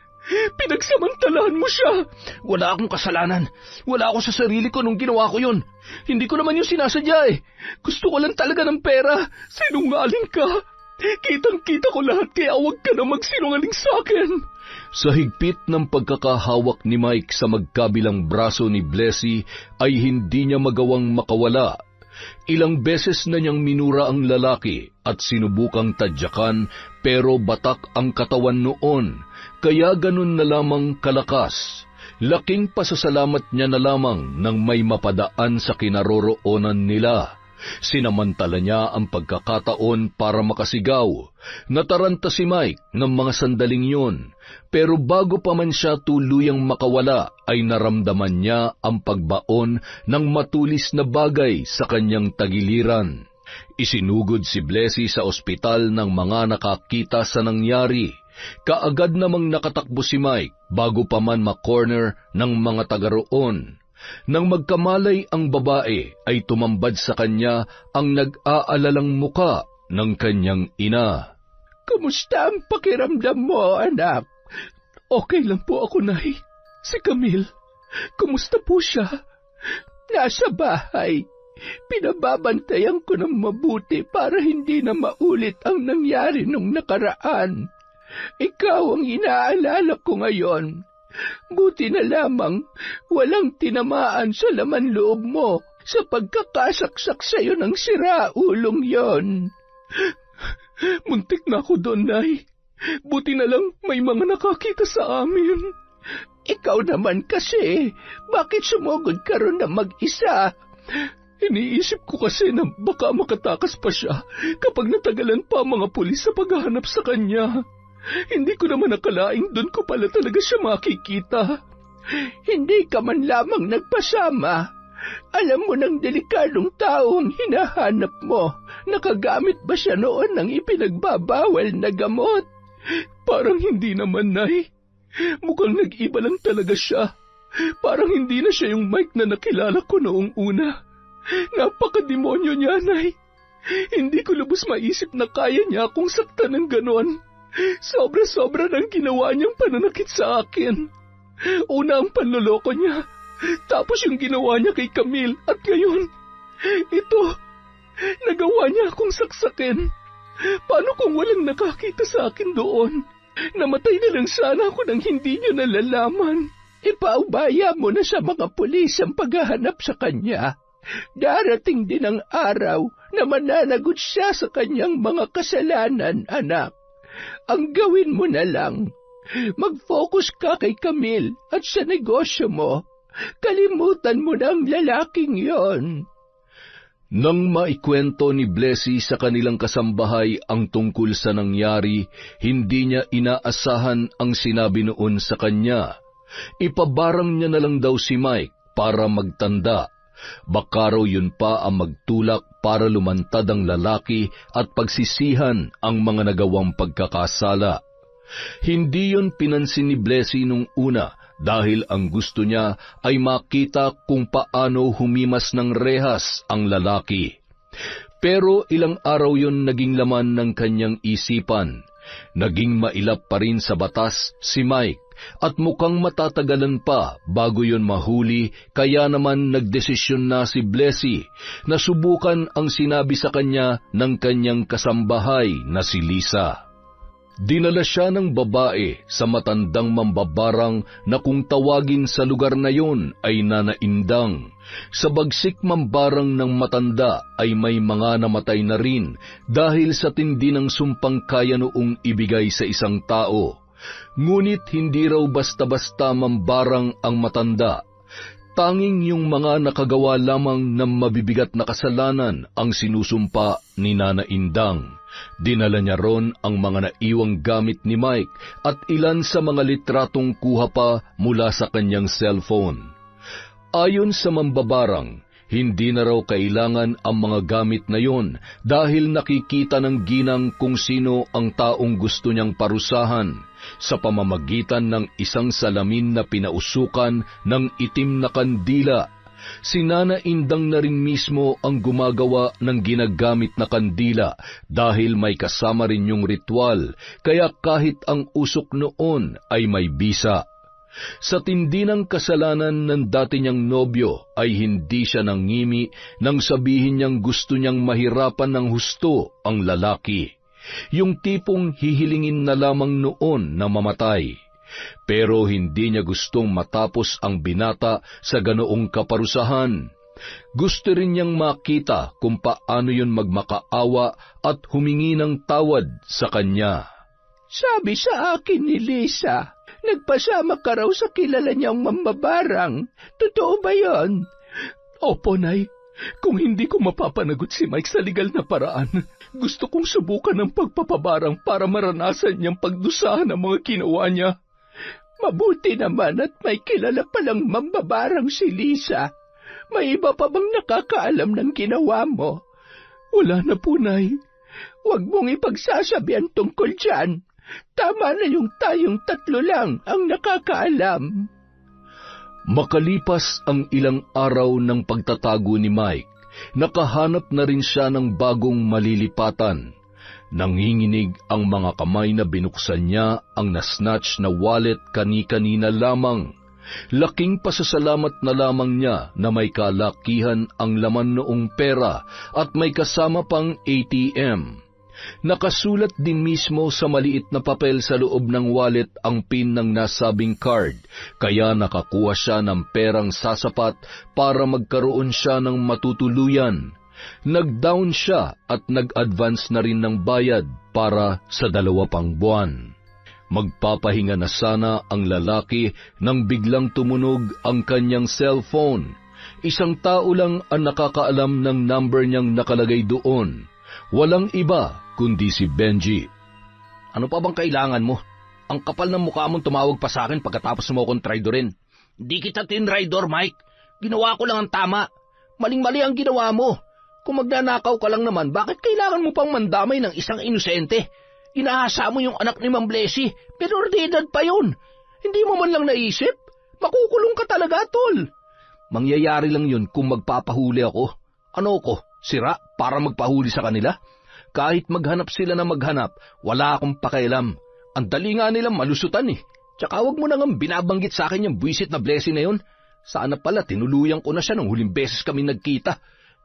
Pinagsamantalahan mo siya. Wala akong kasalanan. Wala ako sa sarili ko nung ginawa ko yun. Hindi ko naman yung sinasadya eh. Gusto ko lang talaga ng pera. Sinungaling ka. Kitang-kita ko lahat, kaya huwag ka na magsinungaling sa akin. Sa higpit ng pagkakahawak ni Mike sa magkabilang braso ni Blessy ay hindi niya magawang makawala. Ilang beses na niyang minura ang lalaki at sinubukang tadyakan, pero batak ang katawan noon, kaya ganun na lamang kalakas. Laking pasasalamat niya na lamang nang may mapadaan sa kinaroroonan nila. Sinamantala niya ang pagkakataon para makasigaw. Nataranta si Mike ng mga sandaling yun, pero bago pa man siya tuluyang makawala ay naramdaman niya ang pagbaon ng matulis na bagay sa kanyang tagiliran. Isinugod si Blessy sa ospital ng mga nakakita sa nangyari. Kaagad namang nakatakbo si Mike bago pa man ma-corner ng mga taga-roon. Nang magkamalay ang babae, ay tumambad sa kanya ang nag-aalalang muka ng kanyang ina. Kumusta ang pakiramdam mo, anak? Okay lang po ako, Nay. Si Camille, kumusta po siya? Nasa bahay. Pinababantayan ko ng mabuti para hindi na maulit ang nangyari nung nakaraan. Ikaw ang inaalala ko ngayon. Buti na lamang walang tinamaan sa laman loob mo sa pagkakasaksak sa'yo ng siraulong yon. Muntik na ako doon, Nay. Buti na lang may mga nakakita sa amin. Ikaw naman kasi, bakit sumugod ka ron na mag-isa? Iniisip ko kasi na baka makatakas pa siya kapag natagalan pa ang mga pulis sa paghahanap sa kanya. Hindi ko naman nakalaing doon ko pala talaga siya makikita. Hindi ka man lamang nagpasama. Alam mo ng delikadong tao ang hinahanap mo. Nakagamit ba siya noon ng ipinagbabawal na gamot? Parang hindi naman, Nay. Mukhang nag-iba lang talaga siya. Parang hindi na siya yung Mike na nakilala ko noong una. Napakademonyo niya, Nay. Hindi ko lubos maisip na kaya niya akong saktan ng ganon. Sobra-sobra ng ginawa niyang pananakit sa akin. Una ang panloloko niya, tapos yung ginawa niya kay Camille, at ngayon, ito, nagawa niya akong saksakin. Paano kung walang nakakita sa akin doon? Namatay na lang sana ako nang hindi niyo nalalaman. Ipaubaya mo na sa mga pulis ang paghahanap sa kanya. Darating din ang araw na mananagot siya sa kanyang mga kasalanan, anak. Ang gawin mo na lang, mag-focus ka kay Camille at sa negosyo mo. Kalimutan mo na ang lalaking yon. Nang maikwento ni Blessy sa kanilang kasambahay ang tungkol sa nangyari, hindi niya inaasahan ang sinabi noon sa kanya. Ipabarang niya na lang daw si Mike para magtanda. Baka raw yun pa ang magtulak para lumantad ang lalaki at pagsisihan ang mga nagawang pagkakasala. Hindi yun pinansin ni Blessy nung una dahil ang gusto niya ay makita kung paano humimas ng rehas ang lalaki. Pero ilang araw yun naging laman ng kanyang isipan. Naging mailap pa rin sa batas si Mike at mukhang matatagalan pa bago yon mahuli, kaya naman nagdesisyon na si Blessy na subukan ang sinabi sa kanya ng kanyang kasambahay na si Lisa. Dinala siya ng babae sa matandang mambabarang na kung tawagin sa lugar na yon ay Nana Indang. Sa bagsik mambarang ng matanda ay may mga namatay na rin dahil sa tindi ng sumpang kaya noong ibigay sa isang tao. Ngunit hindi raw basta-basta mambarang ang matanda. Tanging yung mga nakagawa lamang ng mabibigat na kasalanan ang sinusumpa ni Nana Indang. Dinala niya ron ang mga naiwang gamit ni Mike at ilan sa mga litratong kuha pa mula sa kanyang cellphone. Ayon sa mambabarang, hindi na raw kailangan ang mga gamit na yon dahil nakikita ng ginang kung sino ang taong gusto niyang parusahan sa pamamagitan ng isang salamin na pinausukan ng itim na kandila. Si Nana Indang na rin mismo ang gumagawa ng ginagamit na kandila dahil may kasama rin yung ritual, kaya kahit ang usok noon ay may bisa. Sa tindi ng kasalanan ng dati niyang nobyo ay hindi siya nangimi nang sabihin niyang gusto niyang mahirapan ng husto ang lalaki. Yung tipong hihilingin na lamang noon na mamatay. Pero hindi niya gustong matapos ang binata sa ganoong kaparusahan. Gusto rin niyang makita kung paano yun magmakaawa at humingi ng tawad sa kanya. Sabi sa akin ni Lisa, nagpasama ka raw sa kilala niyang mambabarang. Totoo ba yon? Opo, Nay. Kung hindi ko mapapanagot si Mike sa legal na paraan, gusto kong subukan ng pagpapabarang para maranasan niyang pagdusahan ang mga ginawa niya. Mabuti naman at may kilala palang mambabarang si Lisa. May iba pa bang nakakaalam ng ginawa mo? Wala na po, Nay. Huwag mong ipagsasabihan tungkol dyan. Tama na yung tayong tatlo lang ang nakakaalam. Makalipas ang ilang araw ng pagtatago ni Mike, nakahanap na rin siya ng bagong malilipatan. Nanginginig ang mga kamay na binuksan niya ang nasnatch na wallet kani-kanina lamang. Laking pasasalamat na lamang niya na may kalakihan ang laman noong pera at may kasama pang ATM. Nakasulat din mismo sa maliit na papel sa loob ng wallet ang PIN ng nasabing card, kaya nakakuha siya ng perang sasapat para magkaroon siya ng matutuluyan. Nag-down siya at nag-advance na rin ng bayad para sa 2 pang buwan. Magpapahinga na sana ang lalaki nang biglang tumunog ang kanyang cellphone. Isang tao lang ang nakakaalam ng number niyang nakalagay doon. Walang iba kundi si Benji. Ano pa bang kailangan mo? Ang kapal ng mukha mong tumawag pa sa akin pagkatapos mo akong traidorin. Di kita tinraidor, Mike. Ginawa ko lang ang tama. Maling-mali ang ginawa mo. Kung magnanakaw ka lang naman, bakit kailangan mo pang mandamay ng isang inosente? Inaasa mo yung anak ni Ma'am Blessy, pero ordinad pa yun. Hindi mo man lang naisip? Makukulong ka talaga, tol. Mangyayari lang yun kung magpapahuli ako. Ano ko, sira para magpahuli sa kanila? Kahit maghanap sila na maghanap, wala akong pakialam. Ang dali nga nilang malusutan eh. Tsaka wag mo na nga binabanggit sa akin yung buwisit na Blessy na yun. Sana pala tinuluyan ko na siya nung huling beses kami nagkita.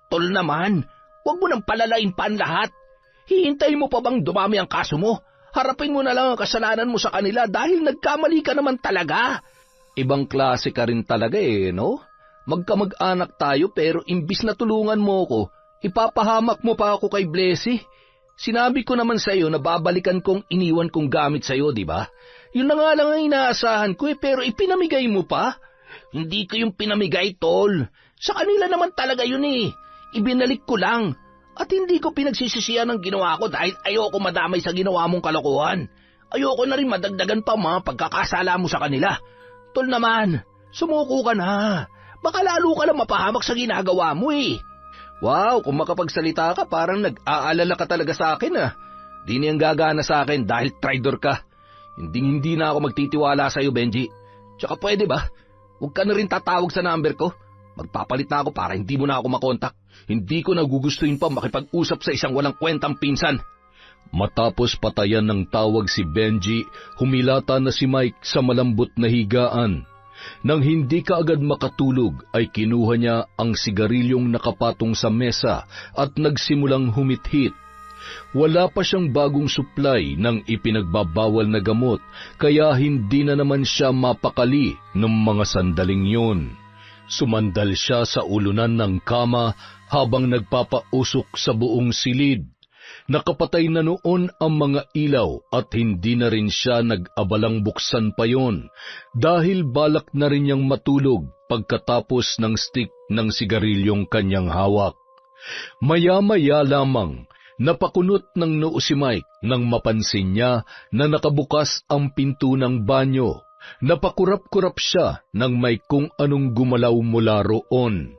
Tol naman, wag mo nang palalain pa ang lahat. Hihintayin mo pa bang dumami ang kaso mo? Harapin mo na lang ang kasalanan mo sa kanila dahil nagkamali ka naman talaga. Ibang klase ka rin talaga eh, no? Magkamag-anak tayo pero imbis na tulungan mo ko, ipapahamak mo pa ako kay Blessy. Sinabi ko naman sa iyo na babalikan kong iniwan kong gamit sa iyo, di ba? Yun na nga lang ang inaasahan ko pero ipinamigay mo pa. Hindi ko yung pinamigay, tol. Sa kanila naman talaga yun eh. Ibinalik ko lang. At hindi ko pinagsisisihan ang ginawa ko dahil ayoko madamay sa ginawa mong kalokohan. Ayoko na rin madagdagan pa mga pagkakasala mo sa kanila. Tol naman, sumuko ka na. Baka lalo ka lang mapahamak sa ginagawa mo eh. Wow, kung makapagsalita ka parang nag-aalala ka talaga sa akin ah. Di niyang gagana sa akin dahil traitor ka. Hindi na ako magtitiwala sa iyo, Benji. Tsaka pwede ba? Huwag ka na rin tatawag sa number ko. Magpapalit na ako para hindi mo na ako makontak. Hindi ko nagugustuhin pa makipag-usap sa isang walang kwentang pinsan. Matapos patayan ng tawag si Benji, humilata na si Mike sa malambot na higaan. Nang hindi kaagad makatulog ay kinuha niya ang sigarilyong nakapatong sa mesa at nagsimulang humithit. Wala pa siyang bagong supply ng ipinagbabawal na gamot, kaya hindi na naman siya mapakali ng mga sandaling yun. Sumandal siya sa ulunan ng kama habang nagpapausok sa buong silid. Nakapatay na noon ang mga ilaw at hindi na rin siya nag-abalang buksan pa yon dahil balak na rin niyang matulog pagkatapos ng stick ng sigarilyong kanyang hawak. Maya-maya lamang, napakunot ng noo si Mike nang mapansin niya na nakabukas ang pinto ng banyo. Napakurap-kurap siya nang may kung anong gumalaw mula roon.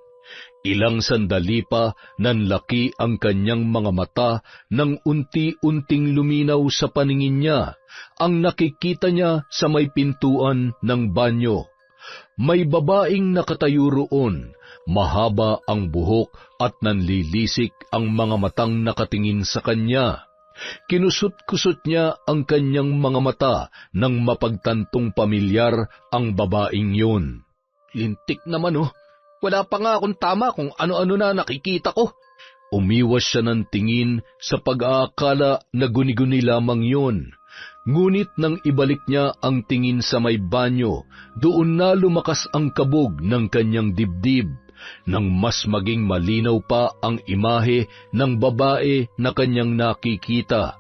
Ilang sandali pa nanlaki ang kanyang mga mata nang unti-unting luminaw sa paningin niya ang nakikita niya sa may pintuan ng banyo. May babaeng nakatayo roon, mahaba ang buhok at nanlilisik ang mga matang nakatingin sa kanya. Kinusot-kusot niya ang kanyang mga mata nang mapagtantong pamilyar ang babaeng yun. Lintik naman oh. Wala pa nga akong tama kung ano-ano na nakikita ko. Umiwas siya ng tingin sa pag-aakala na guni-guni lamang yun. Ngunit nang ibalik niya ang tingin sa may banyo, doon na lumakas ang kabog ng kanyang dibdib, nang mas maging malinaw pa ang imahe ng babae na kanyang nakikita.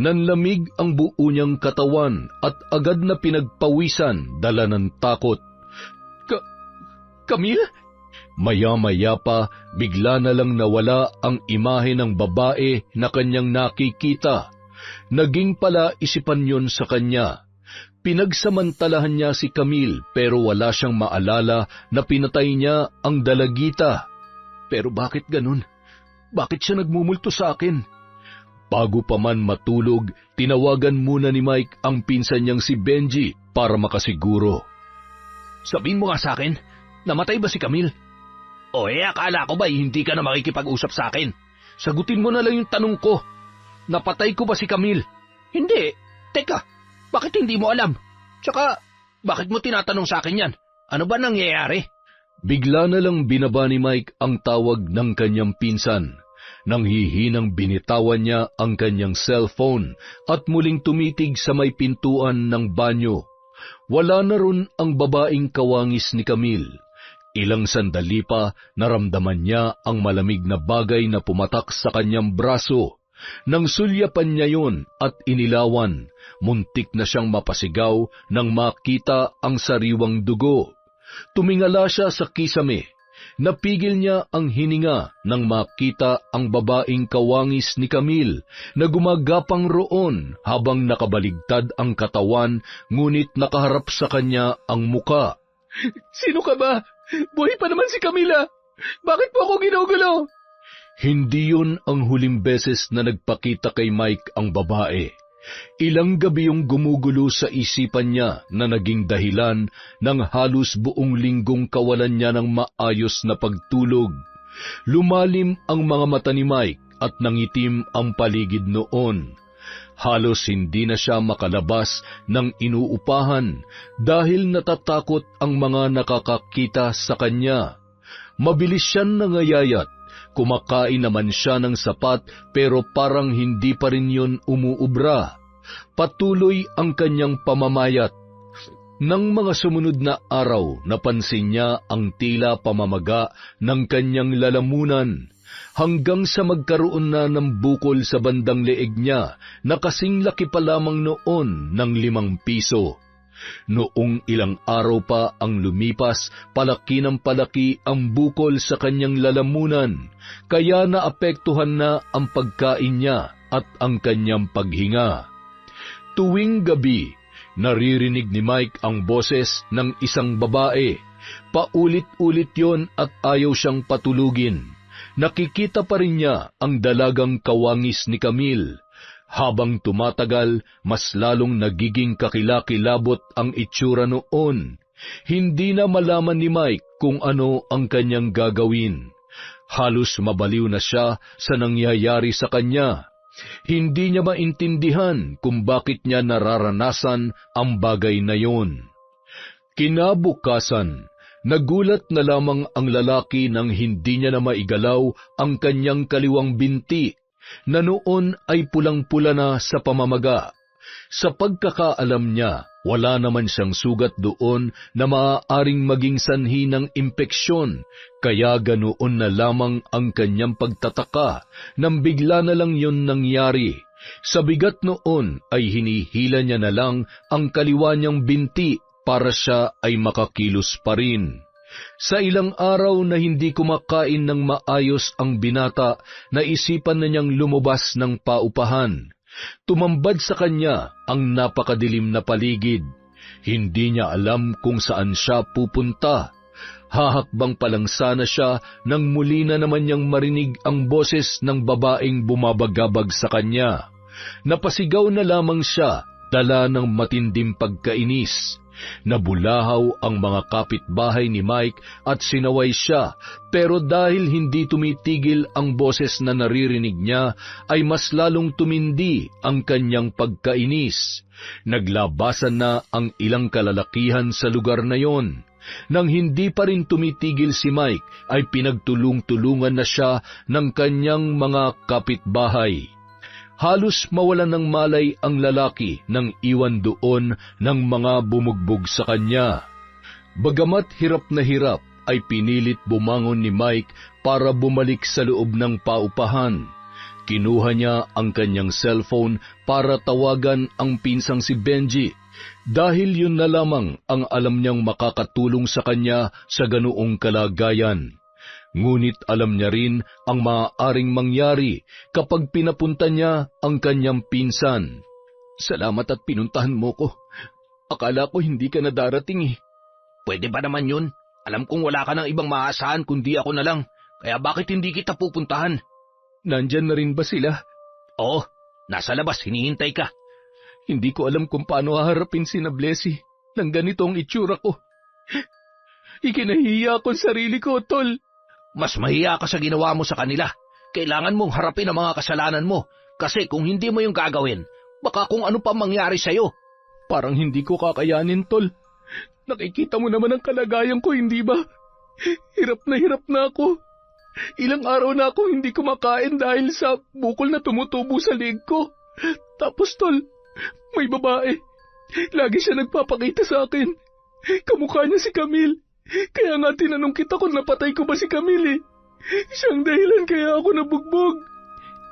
Nanlamig ang buo niyang katawan at agad na pinagpawisan dala ng takot. Camille? Maya-maya pa, bigla na lang nawala ang imahe ng babae na kanyang nakikita. Naging pala isipan yon sa kanya. Pinagsamantalahan niya si Camille pero wala siyang maalala na pinatay niya ang dalagita. Pero bakit ganun? Bakit siya nagmumulto sa akin? Bago pa man matulog, tinawagan muna ni Mike ang pinsan niyang si Benji para makasiguro. Sabihin mo nga sa akin, namatay ba si Camille? O akala ko ba hindi ka na makikipag-usap sa akin? Sagutin mo na lang yung tanong ko. Napatay ko ba si Camille? Hindi. Teka, bakit hindi mo alam? Tsaka, bakit mo tinatanong sa akin yan? Ano ba nangyayari? Bigla na lang binaba ni Mike ang tawag ng kanyang pinsan. Nang hihinang binitawan niya ang kanyang cellphone at muling tumitig sa may pintuan ng banyo. Wala na ron ang babaeng kawangis ni Camille. Ilang sandali pa, naramdaman niya ang malamig na bagay na pumatak sa kanyang braso. Nang sulyapan niya yon at inilawan, muntik na siyang mapasigaw nang makita ang sariwang dugo. Tumingala siya sa kisame. Napigil niya ang hininga nang makita ang babaeng kawangis ni Camille na gumagapang roon habang nakabaligtad ang katawan ngunit nakaharap sa kanya ang muka. Sino ka ba? Buhay pa naman si Camila. Bakit po ako ginugulo? Hindi yun ang huling beses na nagpakita kay Mike ang babae. Ilang gabi yung gumugulo sa isipan niya na naging dahilan ng halos buong linggong kawalan niya ng maayos na pagtulog. Lumalim ang mga mata ni Mike at nangitim ang paligid noon. Halos hindi na siya makalabas ng inuupahan dahil natatakot ang mga nakakakita sa kanya. Mabilis siyang nangayayat. Kumakain naman siya ng sapat pero parang hindi pa rin yun umuubra. Patuloy ang kanyang pamamayat. Nang mga sumunod na araw, napansin niya ang tila pamamaga ng kanyang lalamunan hanggang sa magkaroon na ng bukol sa bandang leeg niya na kasing laki pa lamang noon ng 5 piso. Noong ilang araw pa ang lumipas, palaki ng palaki ang bukol sa kanyang lalamunan, kaya naapektuhan na ang pagkain niya at ang kanyang paghinga. Tuwing gabi, naririnig ni Mike ang boses ng isang babae. Paulit-ulit yon at ayaw siyang patulugin. Nakikita pa rin niya ang dalagang kawangis ni Camille. Habang tumatagal, mas lalong nagiging kakilakilabot ang itsura noon. Hindi na malaman ni Mike kung ano ang kanyang gagawin. Halos mabaliw na siya sa nangyayari sa kanya. Hindi niya maintindihan kung bakit niya nararanasan ang bagay na yon. Kinabukasan, nagulat na lamang ang lalaki nang hindi niya na maigalaw ang kanyang kaliwang binti, na noon ay pulang-pula na sa pamamaga. Sa pagkakaalam niya, wala naman siyang sugat doon na maaaring maging sanhi ng impeksyon, kaya ganoon na lamang ang kanyang pagtataka nang bigla na lang yun nangyari. Sa bigat noon ay hinihila niya na lang ang kaliwa niyang binti para siya ay makakilos pa rin. Sa ilang araw na hindi kumakain ng maayos ang binata, naisipan na niyang lumabas ng paupahan. Tumambad sa kanya ang napakadilim na paligid. Hindi niya alam kung saan siya pupunta. Hahakbang pa lang sana siya nang muli na naman niyang marinig ang boses ng babaeng bumabagabag sa kanya. Napasigaw na lamang siya, dala ng matinding pagkainis. Nabulahaw ang mga kapitbahay ni Mike at sinaway siya, pero dahil hindi tumitigil ang boses na naririnig niya, ay mas lalong tumindi ang kanyang pagkainis. Naglabasan na ang ilang kalalakihan sa lugar na yon. Nang hindi pa rin tumitigil si Mike, ay pinagtulong-tulungan na siya ng kanyang mga kapitbahay. Halos mawalan ng malay ang lalaki nang iwan doon ng mga bumugbog sa kanya. Bagamat hirap na hirap, ay pinilit bumangon ni Mike para bumalik sa loob ng paupahan. Kinuha niya ang kanyang cellphone para tawagan ang pinsang si Benji, dahil yun na lamang ang alam niyang makakatulong sa kanya sa ganoong kalagayan. Ngunit alam niya rin ang maaaring mangyari kapag pinapunta niya ang kanyang pinsan. Salamat at pinuntahan mo ko. Akala ko hindi ka na darating eh. Pwede ba naman yun? Alam kong wala ka ng ibang maaasahan kundi ako na lang. Kaya bakit hindi kita pupuntahan? Nandyan na rin ba sila? Oo, nasa labas, hinihintay ka. Hindi ko alam kung paano haharapin si Blessy nang ganito ang itsura ko. Ikinahiya ko sarili ko, Tol. Mas mahiya ka sa ginawa mo sa kanila. Kailangan mong harapin ang mga kasalanan mo, kasi kung hindi mo yung gagawin, baka kung ano pa mangyari sa'yo. Parang hindi ko kakayanin, Tol. Nakikita mo naman ang kalagayan ko, hindi ba? Hirap na ako. Ilang araw na akong hindi kumakain dahil sa bukol na tumutubo sa liig ko. Tapos, Tol, may babae. Lagi siya nagpapakita sa akin. Kamukha niya si Camille. Kaya nga tinanong kita kung napatay ko ba si Camille eh. Siyang dahilan kaya ako nabugbog.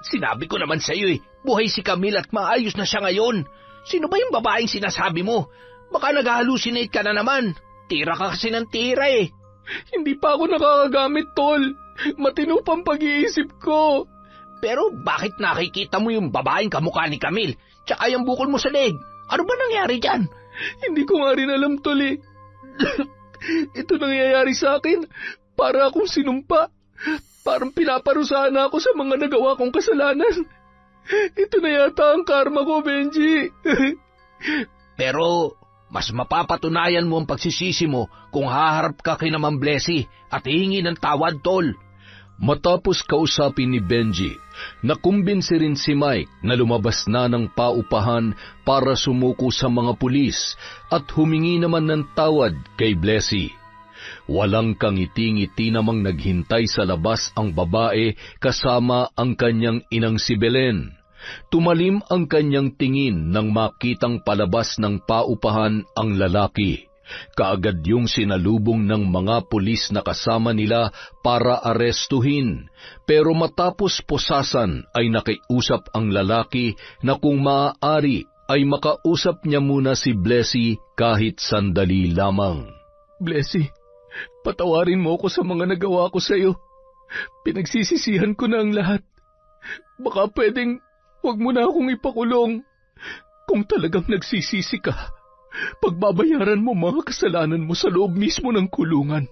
Sinabi ko naman sa'yo eh, buhay si Camille at maayos na siya ngayon. Sino ba yung babaeng sinasabi mo? Baka nag-hallucinate ka na naman. Tira ka kasi ng tira eh. Hindi pa ako nakakagamit, Tol. Matino pang pag-iisip ko. Pero bakit nakikita mo yung babaeng kamukha ni Camille, tsaka yung bukol mo sa leg? Ano ba nangyari dyan? Hindi ko nga rin alam, Tol eh. Ito nangyayari sa akin, para akong sinumpa. Parang pinaparusahan na ako sa mga nagawa kong kasalanan. Ito na yata ang karma ko, Benji. Pero mas mapapatunayan mo ang pagsisisi mo kung haharap ka kay Ma'am Blessy at hihingi ng tawad, Tol. Matapos kausapin ni Benji, nakumbinsi rin si Mike na lumabas na ng paupahan para sumuko sa mga pulis at humingi naman ng tawad kay Blessy. Walang kangiti-ngiti namang naghintay sa labas ang babae kasama ang kanyang inang si Belen. Tumalim ang kanyang tingin nang makitang palabas ng paupahan ang lalaki. Kaagad yung sinalubong ng mga pulis na kasama nila para arestuhin, pero matapos pusasan ay nakiusap ang lalaki na kung maaari ay makausap niya muna si Blessy kahit sandali lamang. Blessy, patawarin mo ako sa mga nagawa ko sa iyo. Pinagsisisihan ko na ang lahat. Baka pwedeng huwag mo na akong ipakulong. Kung talagang nagsisisi ka, pagbabayaran mo mga kasalanan mo sa loob mismo ng kulungan.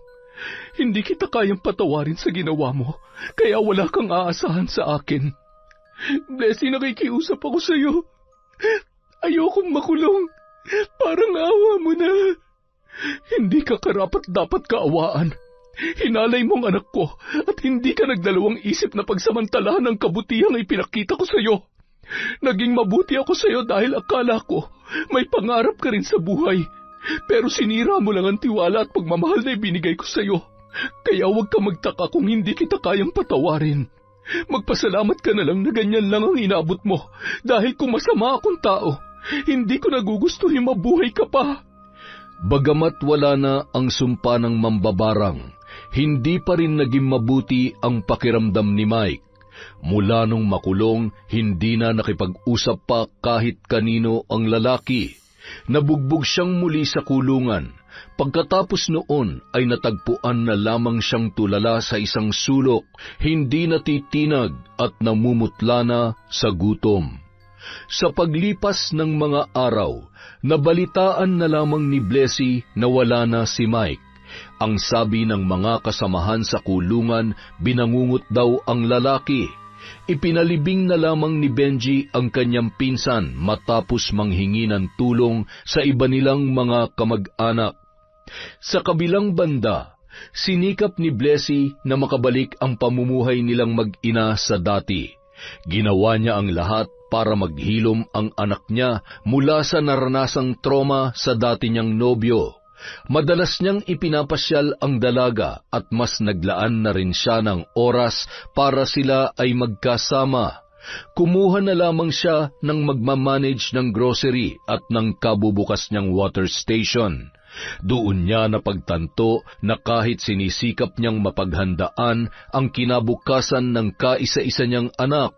Hindi kita kayang patawarin sa ginawa mo, kaya wala kang aasahan sa akin. Blessy, nakikiusap ako sa iyo. Ayokong makulong. Parang awa mo na. Hindi ka karapat-dapat kaawaan. Hinalay mong anak ko at hindi ka nagdalawang isip na pagsamantalahan ng kabutihang ipinakita ko sa iyo. Naging mabuti ako sa iyo dahil akala ko may pangarap ka rin sa buhay. Pero sinira mo lang ang tiwala at pagmamahal na ibinigay ko sa iyo. Kaya huwag ka magtaka kung hindi kita kayang patawarin. Magpasalamat ka na lang na ganyan lang ang inabot mo. Dahil kung masama akong tao, hindi ko nagugustuhin mabuhay ka pa. Bagamat wala na ang sumpa ng mambabarang, hindi pa rin naging mabuti ang pakiramdam ni Mike. Mula nung makulong, hindi na nakipag-usap pa kahit kanino ang lalaki. Nabugbog siyang muli sa kulungan. Pagkatapos noon ay natagpuan na lamang siyang tulala sa isang sulok, hindi natitinag at namumutla na sa gutom. Sa paglipas ng mga araw, nabalitaan na lamang ni Blessy na wala na si Mike. Ang sabi ng mga kasamahan sa kulungan, binangungot daw ang lalaki. Ipinalibing na lamang ni Benji ang kanyang pinsan matapos manghingi ng tulong sa iba nilang mga kamag-anak. Sa kabilang banda, sinikap ni Blessy na makabalik ang pamumuhay nilang mag-ina sa dati. Ginawa niya ang lahat para maghilom ang anak niya mula sa naranasang trauma sa dati niyang nobyo. Madalas niyang ipinapasyal ang dalaga at mas naglaan na rin siya ng oras para sila ay magkasama. Kumuha na lamang siya ng magmamanage ng grocery at ng kabubukas niyang water station. Doon niya napagtanto na kahit sinisikap niyang mapaghandaan ang kinabukasan ng kaisa-isa niyang anak,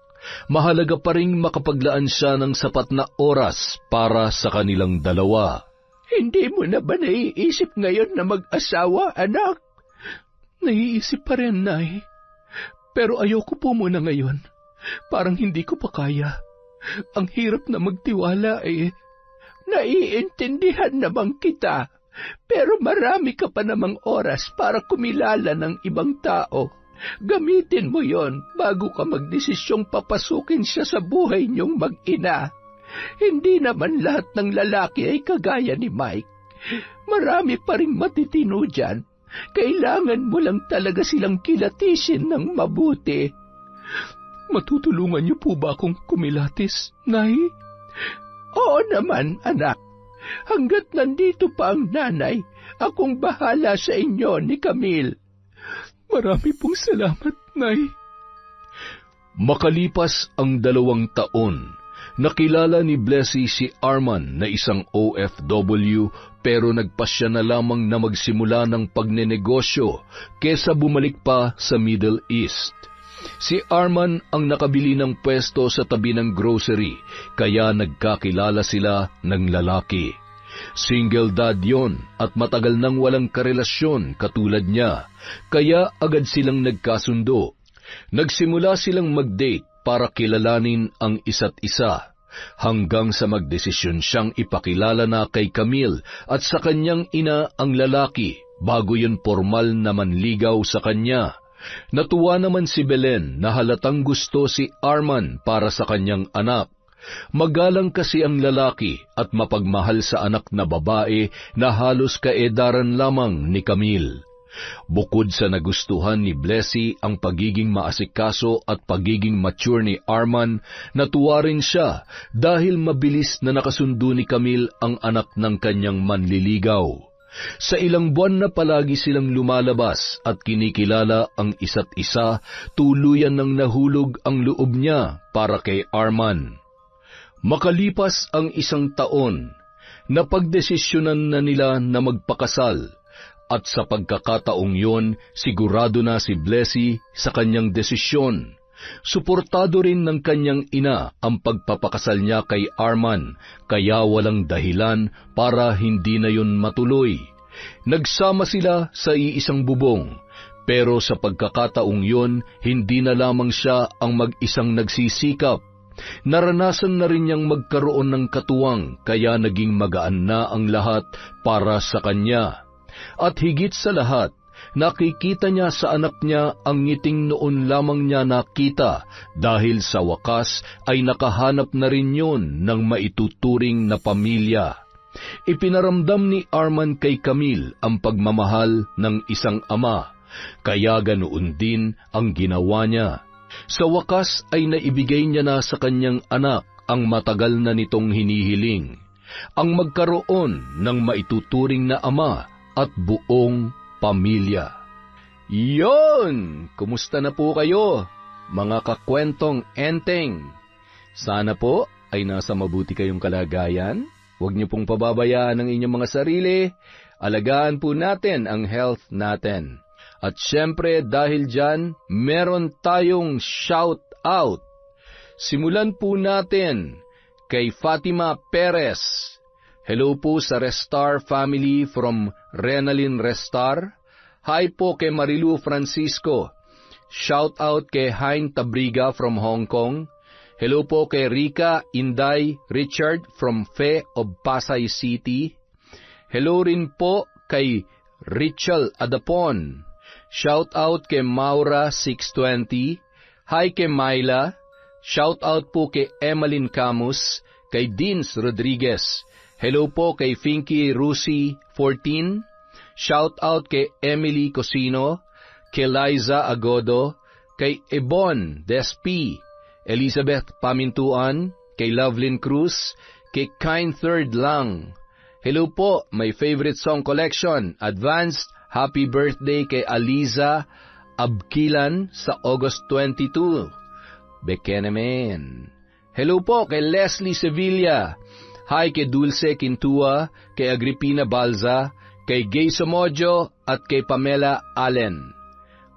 mahalaga pa ring makapaglaan siya ng sapat na oras para sa kanilang dalawa. Hindi mo na ba naiisip ngayon na mag-asawa, anak? Naiisip pa rin, Nay. Pero ayoko po muna ngayon. Parang hindi ko pa kaya. Ang hirap na magtiwala eh. Naiintindihan naman kita. Pero marami ka pa namang oras para kumilala ng ibang tao. Gamitin mo yon bago ka magdesisyong papasukin siya sa buhay niyong mag-ina. Hindi naman lahat ng lalaki ay kagaya ni Mike. Marami pa ring matitino dyan. Kailangan mo lang talaga silang kilatisin ng mabuti. Matutulungan niyo po ba akong kumilatis, Nay? Oo naman, anak. Hanggat nandito pa ang nanay, akong bahala sa inyo ni Camille. Marami pong salamat, Nay. Makalipas ang 2 taon, nakilala ni Blessy si Arman na isang OFW pero nagpasya na lamang na magsimula ng pagnenegosyo kesa bumalik pa sa Middle East. Si Arman ang nakabili ng pwesto sa tabi ng grocery, kaya nagkakilala sila ng lalaki. Single dad yon at matagal nang walang karelasyon katulad niya, kaya agad silang nagkasundo. Nagsimula silang mag-date para kilalanin ang isa't isa, hanggang sa magdesisyon siyang ipakilala na kay Camille at sa kanyang ina ang lalaki bago yun formal na manligaw sa kanya. Natuwa naman si Belen na halatang gusto si Arman para sa kanyang anak. Magalang kasi ang lalaki at mapagmahal sa anak na babae na halos kaedaran lamang ni Camille. Bukod sa nagustuhan ni Blessy ang pagiging maasikaso at pagiging mature ni Arman, natuwa rin siya dahil mabilis na nakasundo ni Camille ang anak ng kanyang manliligaw. Sa ilang buwan na palagi silang lumalabas at kinikilala ang isa't isa, tuluyan ng nahulog ang loob niya para kay Arman. Makalipas ang 1 taon, napagdesisyonan na nila na magpakasal, at sa pagkakataong yon, sigurado na si Blessy sa kanyang desisyon. Suportado rin ng kanyang ina ang pagpapakasal niya kay Arman, kaya walang dahilan para hindi na yun matuloy. Nagsama sila sa iisang bubong, pero sa pagkakataong yon, hindi na lamang siya ang mag-isang nagsisikap. Naranasan na rin niyang magkaroon ng katuwang, kaya naging magaan na ang lahat para sa kanya. At higit sa lahat, nakikita niya sa anak niya ang ngiting noon lamang niya nakita dahil sa wakas ay nakahanap na rin yun ng maituturing na pamilya. Ipinaramdam ni Arman kay Camille ang pagmamahal ng isang ama, kaya ganoon din ang ginawa niya. Sa wakas ay naibigay niya na sa kanyang anak ang matagal na nitong hinihiling, ang magkaroon ng maituturing na ama at buong pamilya. Yon! Kumusta na po kayo, mga kakwentong enteng? Sana po ay nasa mabuti kayong kalagayan. Huwag niyo pong pababayaan ang inyong mga sarili. Alagaan po natin ang health natin. At syempre dahil dyan, meron tayong shout out. Simulan po natin kay Fatima Perez. Hello po sa Restar family from Renalyn Restar. Hi po kay Marilu Francisco. Shout out kay Hein Tabriga from Hong Kong. Hello po kay Rika Inday Richard from Fe of Pasay City. Hello rin po kay Richel Adapon. Shout out kay Maura 620. Hi kay Myla. Shout out po kay Emeline Camus, kay Dins Rodriguez. Hello po kay Finky Rusi 14. Shout out kay Emily Cosino, kay Liza Agodo, kay Ebon Despi, Elizabeth Pamintuan, kay Lovelyn Cruz, kay Kind Third Lang. Hello po, my favorite song collection. Advanced happy birthday kay Aliza Abkilan sa August 22. Bekenemen. Hello po kay Leslie Sevilla. Hi kay Dulce Quintua, kay Agripina Balza, kay Gay Somojo at kay Pamela Allen.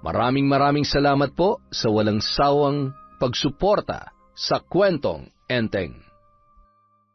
Maraming salamat po sa walang sawang pagsuporta sa Kwentong Enteng.